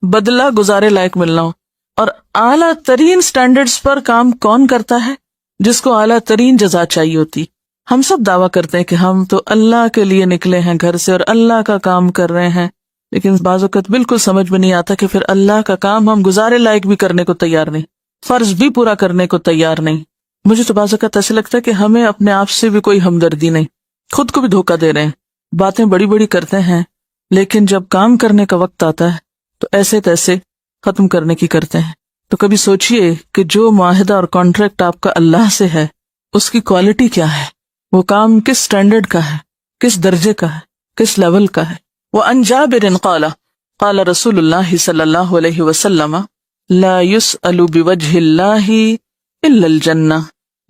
بدلہ گزارے لائق ملنا ہو۔ اور اعلیٰ ترین سٹینڈرڈز پر کام کون کرتا ہے؟ جس کو اعلیٰ ترین جزا چاہیے ہوتی۔ ہم سب دعویٰ کرتے ہیں کہ ہم تو اللہ کے لیے نکلے ہیں گھر سے اور اللہ کا کام کر رہے ہیں، لیکن بعض اوقات بالکل سمجھ میں نہیں آتا کہ پھر اللہ کا کام ہم گزارے لائق بھی کرنے کو تیار نہیں، فرض بھی پورا کرنے کو تیار نہیں۔ مجھے تو بعض اوقات ایسے لگتا ہے کہ ہمیں اپنے آپ سے بھی کوئی ہمدردی نہیں، خود کو بھی دھوکہ دے رہے ہیں، باتیں بڑی بڑی کرتے ہیں لیکن جب کام کرنے کا وقت آتا ہے تو ایسے تیسے ختم کرنے کی کرتے ہیں۔ تو کبھی سوچئے کہ جو معاہدہ اور کانٹریکٹ آپ کا اللہ سے ہے اس کی کوالٹی کیا ہے، وہ کام کس سٹینڈرڈ کا ہے، کس درجے کا ہے، کس لیول کا ہے۔ وَعَنْ جَابِرٍ قَالَ قَالَ رسول اللہ صلی اللہ علیہ وسلم لا يسأل بوجہ اللہ الا الجنہ،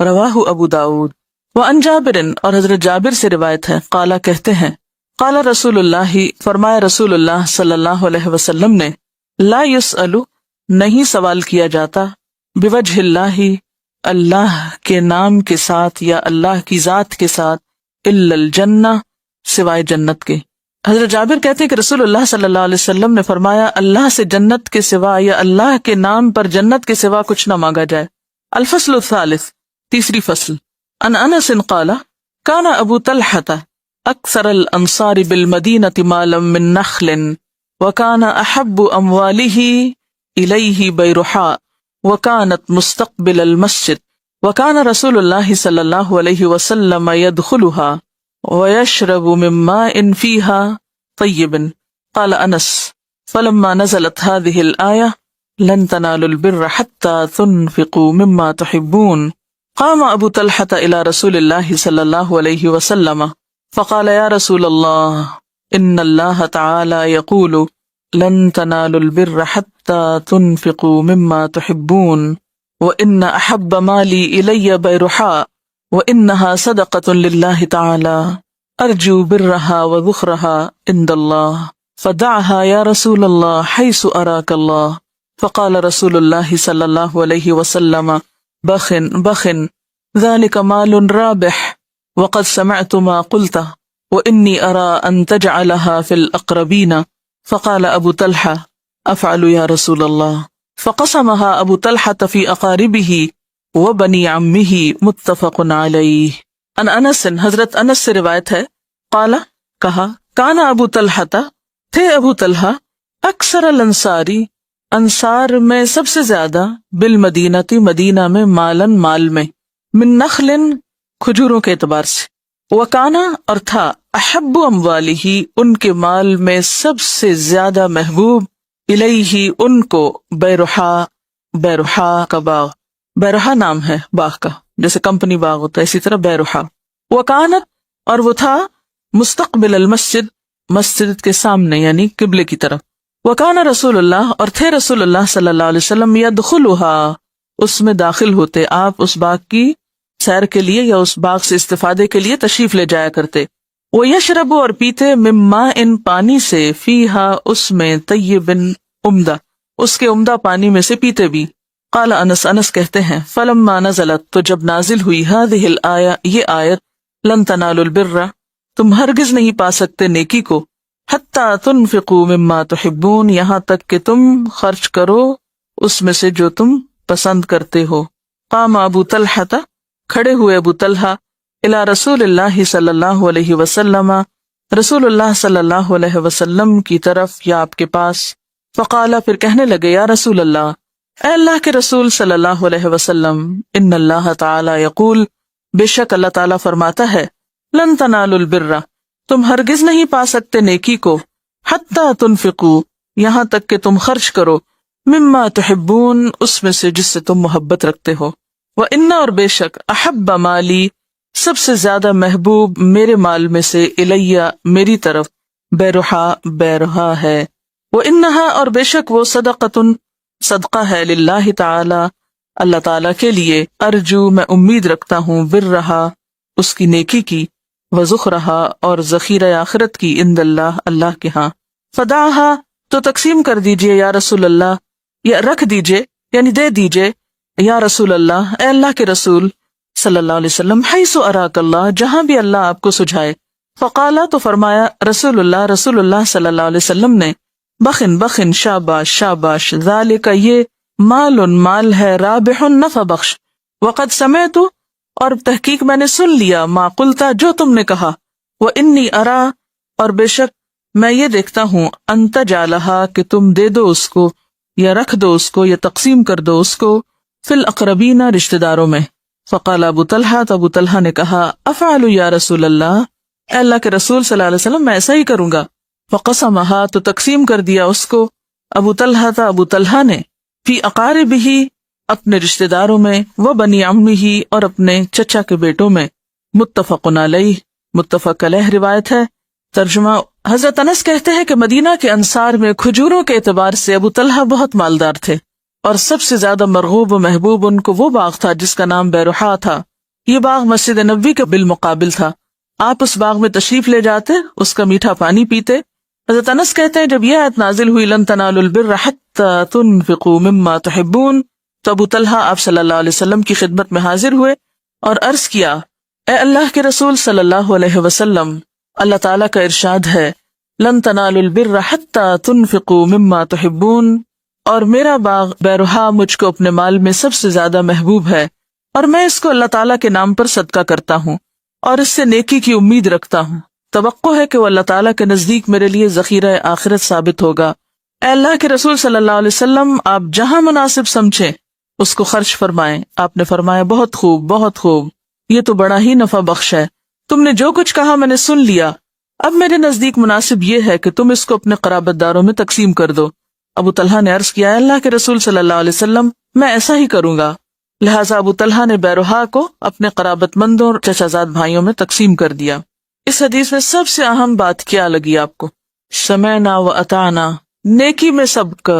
رواہ ابو داود۔ وعن جابر، اور حضرت جابر سے روایت ہے، قالا کہتے ہیں، قال رسول اللہ، فرمایا رسول اللہ صلی اللہ علیہ وسلم نے، لا يسأل، نہیں سوال کیا جاتا، بوجہ اللہ، اللہ کے نام کے ساتھ یا اللہ کی ذات کے ساتھ، الا الجنہ، سوائے جنت کے۔ حضرت جابر کہتے ہیں کہ رسول اللہ صلی اللہ علیہ وسلم نے فرمایا اللہ سے جنت کے سوا یا اللہ کے نام پر جنت کے سوا کچھ نہ مانگا جائے۔ الفصل الثالث، تیسری فصل۔ عن انس قال كان ابو طلحة اکثر الانصار بالمدینة مالا من نخل وكان احب امواله الیہ بیرحاء وكانت مستقبل المسجد وكان رسول اللہ صلی اللہ علیہ وسلم يدخلها ويشرب من ماء فيها طيب۔ قال انس فلما نزلت هذه الآية لن تنالوا البر حتى تنفقوا مما تحبون قام ابو طلحة الى رسول اللہ صلی اللہ علیہ وسلم فقال یا رسول اللہ ان اللہ تعالی یقول لن تنالوا البر حتى تنفقوا مما تحبون وان احب مالی الی بیرحاء وانها صدقة للہ تعالی ارجو برها وذخرها عند اللہ فدعها یا رسول اللہ حیث اراک اللہ فقال رسول اللہ صلی اللہ علیہ وسلم بخن بخن ذلك مال رابح وقد سمعت ما قلت وإني أرى أن تجعلها في الأقربين فقال أبو طلحة أفعل يا رسول الله فقسمها أبو طلحة في أقاربه وبني عمه متفق عليه۔ عن انس، حضرت انس سے روایت ہے، قال، کہا، کان ابو طلحة، تھے ابو طلحہ، اکثر الانصاری، انصار میں سب سے زیادہ، بالمدینہ، مدینہ میں، مالن، مال میں، من نخل، کھجوروں کے اعتبار سے، وکانا، اور تھا، احب اموالہ، ان کے مال میں سب سے زیادہ محبوب، الیہ، ان کو، بیرحاء، بیرحاء کا باغ، بیرحاء نام ہے باغ کا، جیسے کمپنی باغ ہوتا ہے اسی طرح بیرحاء، وکانت، اور وہ تھا، مستقبل المسجد، مسجد کے سامنے یعنی قبلے کی طرف، وکان رسول اللہ، اور تھے رسول اللہ صلی اللہ علیہ وسلم، یدخلها، اس میں داخل ہوتے، آپ اس باغ کی سیر کے لیے یا اس باغ سے استفادے کے لیے تشریف لے جایا کرتے، وہ یشرب، اور پیتے، من ماء، پانی سے، فیہا، اس میں، طیب، عمدہ، اس کے عمدہ پانی میں سے پیتے بھی۔ قال انس، انس کہتے ہیں، فلما نزلت، تو جب نازل ہوئی، هذه الآیہ، یہ آیت، لن تنالوا البر، تم ہرگز نہیں پا سکتے نیکی کو، حتی تنفقوا مما تحبون، یہاں تک کہ تم خرچ کرو اس میں سے جو تم پسند کرتے ہو۔ قام ابو طلحة، کھڑے ہوئے ابو طلحہ، الی رسول اللہ صلی اللہ علیہ وسلم، رسول اللہ صلی اللہ علیہ وسلم کی طرف یا آپ کے پاس، فقال، پھر کہنے لگے، یا رسول اللہ، اے اللہ کے رسول صلی اللہ علیہ وسلم، ان اللہ تعالی یقول، بے شک اللہ تعالیٰ فرماتا ہے، لن تنالوا البر، تم ہرگز نہیں پا سکتے نیکی کو، حتی تنفقوا، یہاں تک کہ تم خرچ کرو، مما تحبون، اس میں سے جس سے تم محبت رکھتے ہو، وَإِنَّ، اور بے شک، احب مالی، سب سے زیادہ محبوب میرے مال میں سے، الیہ، میری طرف، بیرحاء، بیرحاء ہے، وَإِنَّهَا، اور بے شک وہ، صدقۃ، صدقہ ہے، للہ تعالی، اللہ تعالی کے لیے، ارجو، میں امید رکھتا ہوں، برہا، اس کی نیکی کی، وذخرہا، اور ذخیرہ آخرت کی، عند اللہ، اللہ کے ہاں، فدعہا، تو تقسیم کر دیجئے، یا رسول اللہ، یا رکھ دیجئے، یعنی دے دیجئے، یا رسول اللہ، اے اللہ کے رسول صلی اللہ علیہ وسلم، حیث اراک اللہ، جہاں بھی اللہ آپ کو سجھائے، فقالا، تو فرمایا رسول اللہ صلی اللہ علیہ وسلم نے، بخن بخن، شاباش شاباش، ذالک، یہ، مال مال ہے، رابح، نفع بخش، وقد سمعت، اور تحقیق میں نے سن لیا، ما قلتا، جو تم نے کہا، وانی ارا، اور بے شک میں یہ دیکھتا ہوں، ان تجعلھا، کہ تم دے دو اس کو، یا رکھ دو اس کو، یا تقسیم کر دو اس کو، فی الاقربین، رشتہ داروں میں۔ فقال ابو طلحہ، تو ابو طلحہ نے کہا، افعل یا رسول اللہ، اے اللہ کے رسول صلی اللہ علیہ وسلم میں ایسا ہی کروں گا. فقسمہا تو تقسیم کر دیا اس کو ابو طلحہ تھا ابو طلحہ نے فی اقاربہ اپنے رشتہ داروں میں و بنی عمہ اور اپنے چچا کے بیٹوں میں. متفق علیہ متفق علیہ روایت ہے. ترجمہ حضرت انس کہتے ہیں کہ مدینہ کے انصار میں کھجوروں کے اعتبار سے ابو طلحہ بہت مالدار تھے اور سب سے زیادہ مرغوب و محبوب ان کو وہ باغ تھا جس کا نام بیرحا تھا. یہ باغ مسجد نبوی کے بالمقابل تھا. آپ اس باغ میں تشریف لے جاتے، اس کا میٹھا پانی پیتے. حضرت انس کہتے ہیں جب یہ آیت نازل ہوئی لن تنالوا البر حتی تنفقوا مما تحبون، تو ابو طلحہ آپ صلی اللہ علیہ وسلم کی خدمت میں حاضر ہوئے اور عرض کیا اے اللہ کے رسول صلی اللہ علیہ وسلم، اللہ تعالیٰ کا ارشاد ہے لن تنالوا البر حتی تنفقوا مما تحبون، اور میرا باغ بیرحا مجھ کو اپنے مال میں سب سے زیادہ محبوب ہے اور میں اس کو اللہ تعالیٰ کے نام پر صدقہ کرتا ہوں اور اس سے نیکی کی امید رکھتا ہوں. توقع ہے کہ وہ اللہ تعالیٰ کے نزدیک میرے لیے ذخیرہ آخرت ثابت ہوگا. اے اللہ کے رسول صلی اللہ علیہ وسلم، آپ جہاں مناسب سمجھیں اس کو خرچ فرمائیں. آپ نے فرمایا بہت خوب بہت خوب، یہ تو بڑا ہی نفع بخش ہے. تم نے جو کچھ کہا میں نے سن لیا. اب میرے نزدیک مناسب یہ ہے کہ تم اس کو اپنے قرابت داروں میں تقسیم کر دو. ابو طلحہ نے عرض کیا اے اللہ کے رسول صلی اللہ علیہ وسلم میں ایسا ہی کروں گا. لہٰذا ابو طلحہ نے بیرحا کو اپنے قرابت مندوں اور چچا زاد بھائیوں میں تقسیم کر دیا. اس حدیث میں سب سے اہم بات کیا لگی آپ کو؟ سمعنا و اطعنا، نیکی میں سبق،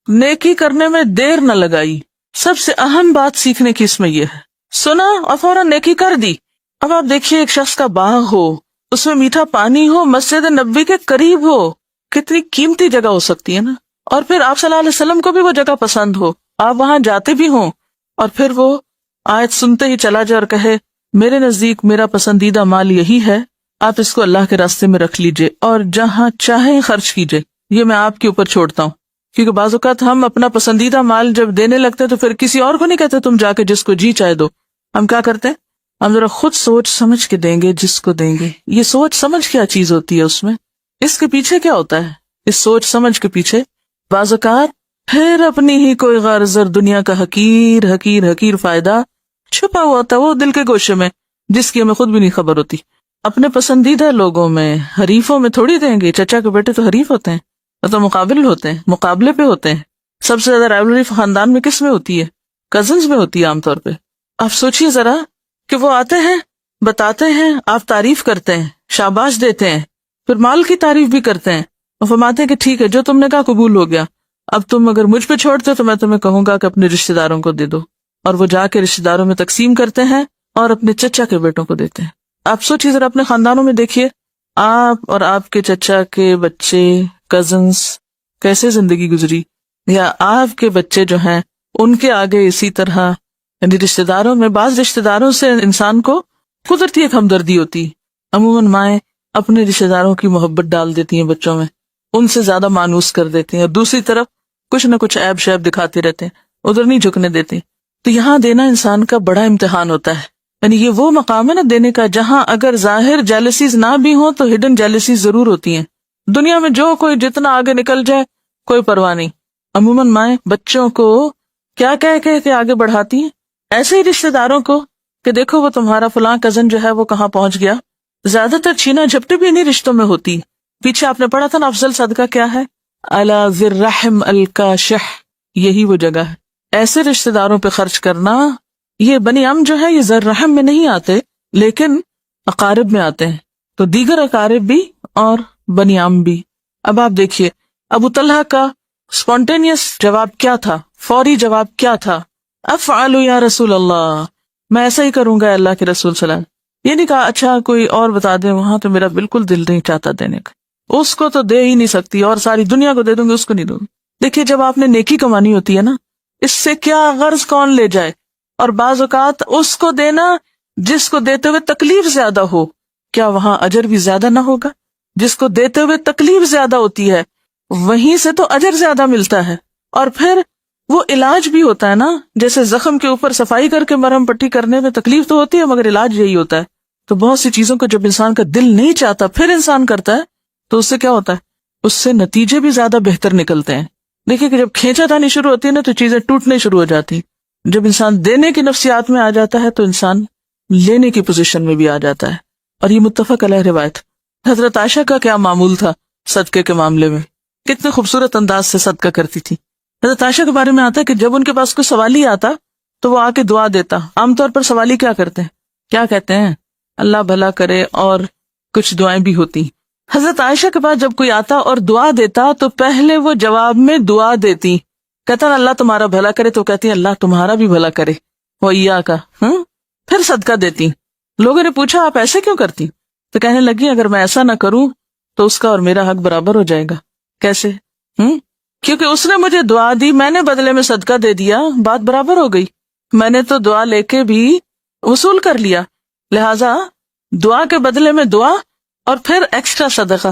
نیکی کرنے میں دیر نہ لگائی. سب سے اہم بات سیکھنے کی اس میں یہ ہے، سنا اور فوراً نیکی کر دی. اب آپ دیکھیے ایک شخص کا باغ ہو، اس میں میٹھا پانی ہو، مسجد نبوی کے قریب ہو، کتنی قیمتی جگہ ہو سکتی ہے نا. اور پھر آپ صلی اللہ علیہ وسلم کو بھی وہ جگہ پسند ہو، آپ وہاں جاتے بھی ہوں، اور پھر وہ آیت سنتے ہی چلا جائے اور کہے میرے نزدیک میرا پسندیدہ مال یہی ہے، آپ اس کو اللہ کے راستے میں رکھ لیجئے اور جہاں چاہیں خرچ کیجئے. یہ میں آپ کے اوپر چھوڑتا ہوں، کیونکہ بعض اوقات ہم اپنا پسندیدہ مال جب دینے لگتے تو پھر کسی اور کو نہیں کہتے تم جا کے جس کو جی چاہے دو. ہم کیا کرتے ہیں؟ ہم ذرا خود سوچ سمجھ کے دیں گے جس کو دیں گے. یہ سوچ سمجھ کیا چیز ہوتی ہے، اس میں اس کے پیچھے کیا ہوتا ہے؟ اس سوچ سمجھ کے پیچھے بعض اوقات پھر اپنی ہی کوئی غرض اور دنیا کا حقیر حقیر حقیر فائدہ چھپا ہوا ہوتا ہے وہ دل کے گوشے میں، جس کی ہمیں خود بھی نہیں خبر ہوتی. اپنے پسندیدہ لوگوں میں، حریفوں میں تھوڑی دیں گے. چچا کے بیٹے تو حریف ہوتے ہیں، تو مقابل ہوتے ہیں، مقابلے پہ ہوتے ہیں. سب سے زیادہ رائولری خاندان میں کس میں ہوتی ہے؟ کزنز میں ہوتی ہے عام طور پہ. آپ سوچئے ذرا کہ وہ آتے ہیں، بتاتے ہیں، آپ تعریف کرتے ہیں، شاباش دیتے ہیں، پھر مال کی تعریف بھی کرتے ہیں اور فرماتے ہیں کہ ٹھیک ہے جو تم نے کہا قبول ہو گیا، اب تم اگر مجھ پہ چھوڑتے تو میں تمہیں کہوں گا کہ اپنے رشتہ داروں کو دے دو. اور وہ جا کے رشتہ داروں میں تقسیم کرتے ہیں اور اپنے چچا کے بیٹوں کو دیتے ہیں. آپ سوچیے ذرا اپنے خاندانوں میں دیکھیے، آپ اور آپ کے چچا کے بچے، کزنس کیسے زندگی گزری، یا آپ کے بچے جو ہیں ان کے آگے اسی طرح. یعنی رشتہ داروں میں بعض رشتہ داروں سے انسان کو قدرتی ایک ہمدردی ہوتی. عموماً مائیں اپنے رشتہ داروں کی محبت ڈال دیتی ہیں بچوں میں، ان سے زیادہ مانوس کر دیتی ہیں، اور دوسری طرف کچھ نہ کچھ عیب شیب دکھاتے رہتے ہیں، ادھر نہیں جھکنے دیتے. تو یہاں دینا انسان کا بڑا امتحان ہوتا ہے. یعنی یہ وہ مقام ہے نا دینے کا جہاں اگر ظاہر جیلسیز نہ بھی ہوں تو ہڈن جیلسیز ضرور ہوتی ہیں. دنیا میں جو کوئی جتنا آگے نکل جائے کوئی پرواہ نہیں. عموماً مائیں بچوں کو کیا کہہ کے آگے بڑھاتی ہیں، ایسے ہی رشتہ داروں کو کہ دیکھو وہ تمہارا فلاں کزن جو ہے وہ کہاں پہنچ گیا. زیادہ تر چھینا جھپٹی بھی انہیں رشتوں میں ہوتی. پیچھے آپ نے پڑھا تھا نا افضل صدقہ کیا ہے؟ الا ذی الرحم الکاشح، یہی وہ جگہ ہے. ایسے رشتہ داروں پہ خرچ کرنا. یہ بنی عم جو ہے یہ ذی الرحم میں نہیں آتے لیکن اقارب میں آتے ہیں، تو دیگر اقارب بھی اور بنی عم بھی. اب آپ دیکھیے ابو طلحہ کا سپونٹینیس جواب کیا تھا، فوری جواب کیا تھا؟ افعل یا رسول اللہ، میں ایسا ہی کروں گا اللہ کے رسول صلی اللہ علیہ وسلم. یہ نہیں کہا اچھا کوئی اور بتا دے، وہاں تو میرا بالکل دل نہیں چاہتا دینے کا، اس کو تو دے ہی نہیں سکتی اور ساری دنیا کو دے دوں گی، اس کو نہیں دوں گی. دیکھیے جب آپ نے نیکی کمانی ہوتی ہے نا، اس سے کیا غرض کون لے جائے. اور بعض اوقات اس کو دینا جس کو دیتے ہوئے تکلیف زیادہ ہو، کیا وہاں اجر بھی زیادہ نہ ہوگا؟ جس کو دیتے ہوئے تکلیف زیادہ ہوتی ہے وہیں سے تو اجر زیادہ ملتا ہے. اور پھر وہ علاج بھی ہوتا ہے نا، جیسے زخم کے اوپر صفائی کر کے مرہم پٹی کرنے میں تکلیف تو ہوتی ہے مگر علاج یہی ہوتا ہے. تو بہت سی چیزوں کو جب انسان کا دل نہیں چاہتا پھر انسان کرتا ہے تو اس سے کیا ہوتا ہے، اس سے نتیجے بھی زیادہ بہتر نکلتے ہیں. دیکھیں کہ جب کھینچا تانی شروع ہوتی ہے نا تو چیزیں ٹوٹنے شروع ہو جاتی. جب انسان دینے کی نفسیات میں آ جاتا ہے تو انسان لینے کی پوزیشن میں بھی آ جاتا ہے. اور یہ متفق علیہ روایت. حضرت عائشہ کا کیا معمول تھا صدقے کے معاملے میں، کتنے خوبصورت انداز سے صدقہ کرتی تھی. حضرت عائشہ کے بارے میں آتا ہے کہ جب ان کے پاس کوئی سوالی آتا تو وہ آ کے دعا دیتا. عام طور پر سوالی کیا کرتے ہیں، کیا کہتے ہیں، اللہ بھلا کرے، اور کچھ دعائیں بھی ہوتی. حضرت عائشہ کے پاس جب کوئی آتا اور دعا دیتا تو پہلے وہ جواب میں دعا دیتی. کہتا اللہ تمہارا بھلا کرے، تو کہتی اللہ تمہارا بھی بھلا کرے، وَإِيَّاكَ. پھر صدقہ دیتی. لوگوں نے پوچھا آپ ایسے کیوں کرتی؟ تو کہنے لگی اگر میں ایسا نہ کروں تو اس کا اور میرا حق برابر ہو جائے گا. کیسے؟ کیونکہ اس نے مجھے دعا دی، میں نے بدلے میں صدقہ دے دیا، بات برابر ہو گئی. میں نے تو دعا لے کے بھی وصول کر لیا، لہٰذا دعا کے بدلے میں دعا اور پھر ایکسٹرا صدقہ.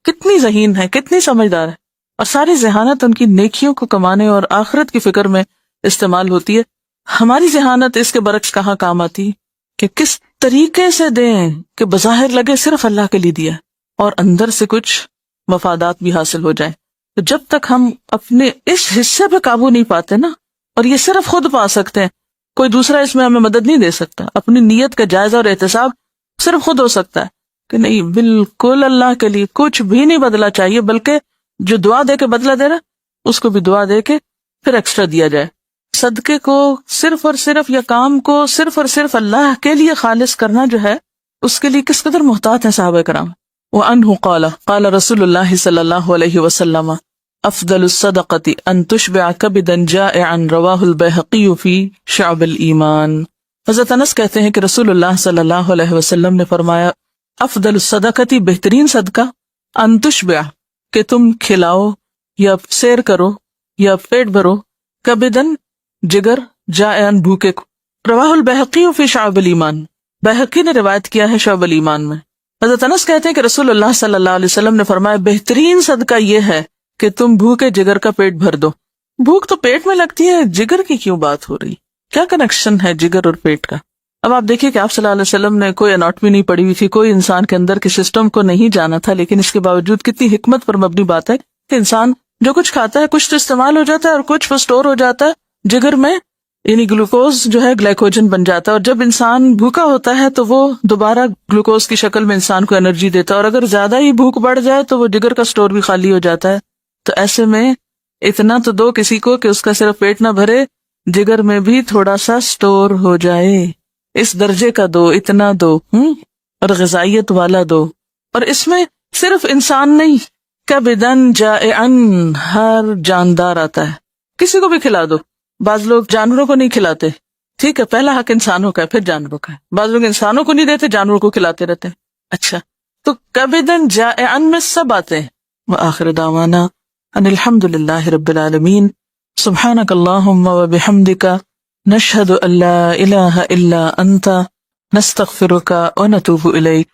کتنی ذہین ہے، کتنی سمجھدار ہے. اور ساری ذہانت ان کی نیکیوں کو کمانے اور آخرت کی فکر میں استعمال ہوتی ہے. ہماری ذہانت اس کے برعکس کہاں کام آتی کہ کس طریقے سے دیں کہ بظاہر لگے صرف اللہ کے لیے دیا اور اندر سے کچھ مفادات بھی حاصل ہو جائیں. تو جب تک ہم اپنے اس حصے پہ قابو نہیں پاتے نا، اور یہ صرف خود پا سکتے ہیں، کوئی دوسرا اس میں ہمیں مدد نہیں دے سکتا. اپنی نیت کا جائزہ اور احتساب صرف خود ہو سکتا ہے کہ نہیں بالکل اللہ کے لیے کچھ بھی نہیں بدلا چاہیے، بلکہ جو دعا دے کے بدلہ دے رہا اس کو بھی دعا دے کے پھر ایکسٹرا دیا جائے. صدقے کو صرف اور صرف یا کام کو صرف اور صرف اللہ کے لیے خالص کرنا جو ہے، اس کے لیے کس قدر محتاط ہیں صحابہ کرام. وعنہ قال قال رسول اللہ صلی اللہ علیہ وسلم افضل الصدقۃ ان تشبع کبدا جائعا رواہ البیہقی فی شعب الایمان. حضرت انس کہتے ہیں کہ رسول اللہ صلی اللہ علیہ وسلم نے فرمایا افضل الصدقۃ بہترین صدقہ ان تشبع کہ تم کھلاؤ یا سیر کرو یا پیٹ بھرو، کبدن جگر، جائعن بھوکے کو. رواہ البیہقی فی شعب الایمان، بیہقی نے روایت کیا ہے شعب الایمان میں. حضرت انس کہتے ہیں کہ رسول اللہ صلی اللہ علیہ وسلم نے فرمایا بہترین صدقہ یہ ہے کہ تم بھوکے جگر کا پیٹ بھر دو. بھوک تو پیٹ میں لگتی ہے، جگر کی کیوں بات ہو رہی؟ کیا کنیکشن ہے جگر اور پیٹ کا؟ اب آپ دیکھیے کہ آپ صلی اللہ علیہ وسلم نے کوئی اناٹمی نہیں پڑھی ہوئی تھی، کوئی انسان کے اندر کے سسٹم کو نہیں جانا تھا، لیکن اس کے باوجود کتنی حکمت پر مبنی بات ہے کہ انسان جو کچھ کھاتا ہے کچھ تو استعمال ہو جاتا ہے اور کچھ وہ اسٹور ہو جاتا ہے جگر میں، یعنی گلوکوز جو ہے گلائکوجن بن جاتا ہے، اور جب انسان بھوکا ہوتا ہے تو وہ دوبارہ گلوکوز کی شکل میں انسان کو انرجی دیتا ہے، اور اگر زیادہ ہی بھوک بڑھ جائے تو وہ جگر کا سٹور بھی خالی ہو جاتا ہے. تو ایسے میں اتنا تو دو کسی کو کہ اس کا صرف پیٹ نہ بھرے، جگر میں بھی تھوڑا سا سٹور ہو جائے، اس درجے کا دو، اتنا دو، اور غذائیت والا دو. اور اس میں صرف انسان نہیں، کبدن جائعن ہر جاندار آتا ہے، کسی کو بھی کھلا دو. بعض لوگ جانوروں کو نہیں کھلاتے، ٹھیک ہے، پہلا حق انسانوں کا ہے پھر جانوروں کا ہے. بعض لوگ انسانوں کو نہیں دیتے، جانوروں کو کھلاتے رہتے ہیں. اچھا، تو کبدن جائعن میں سب آتے ہیں. وآخر دعوانا ان الحمد للہ رب العالمین. سبحانک اللہم وبحمدک نشہد ان لا الہ الا انت نستغفرک ونتوب الیک.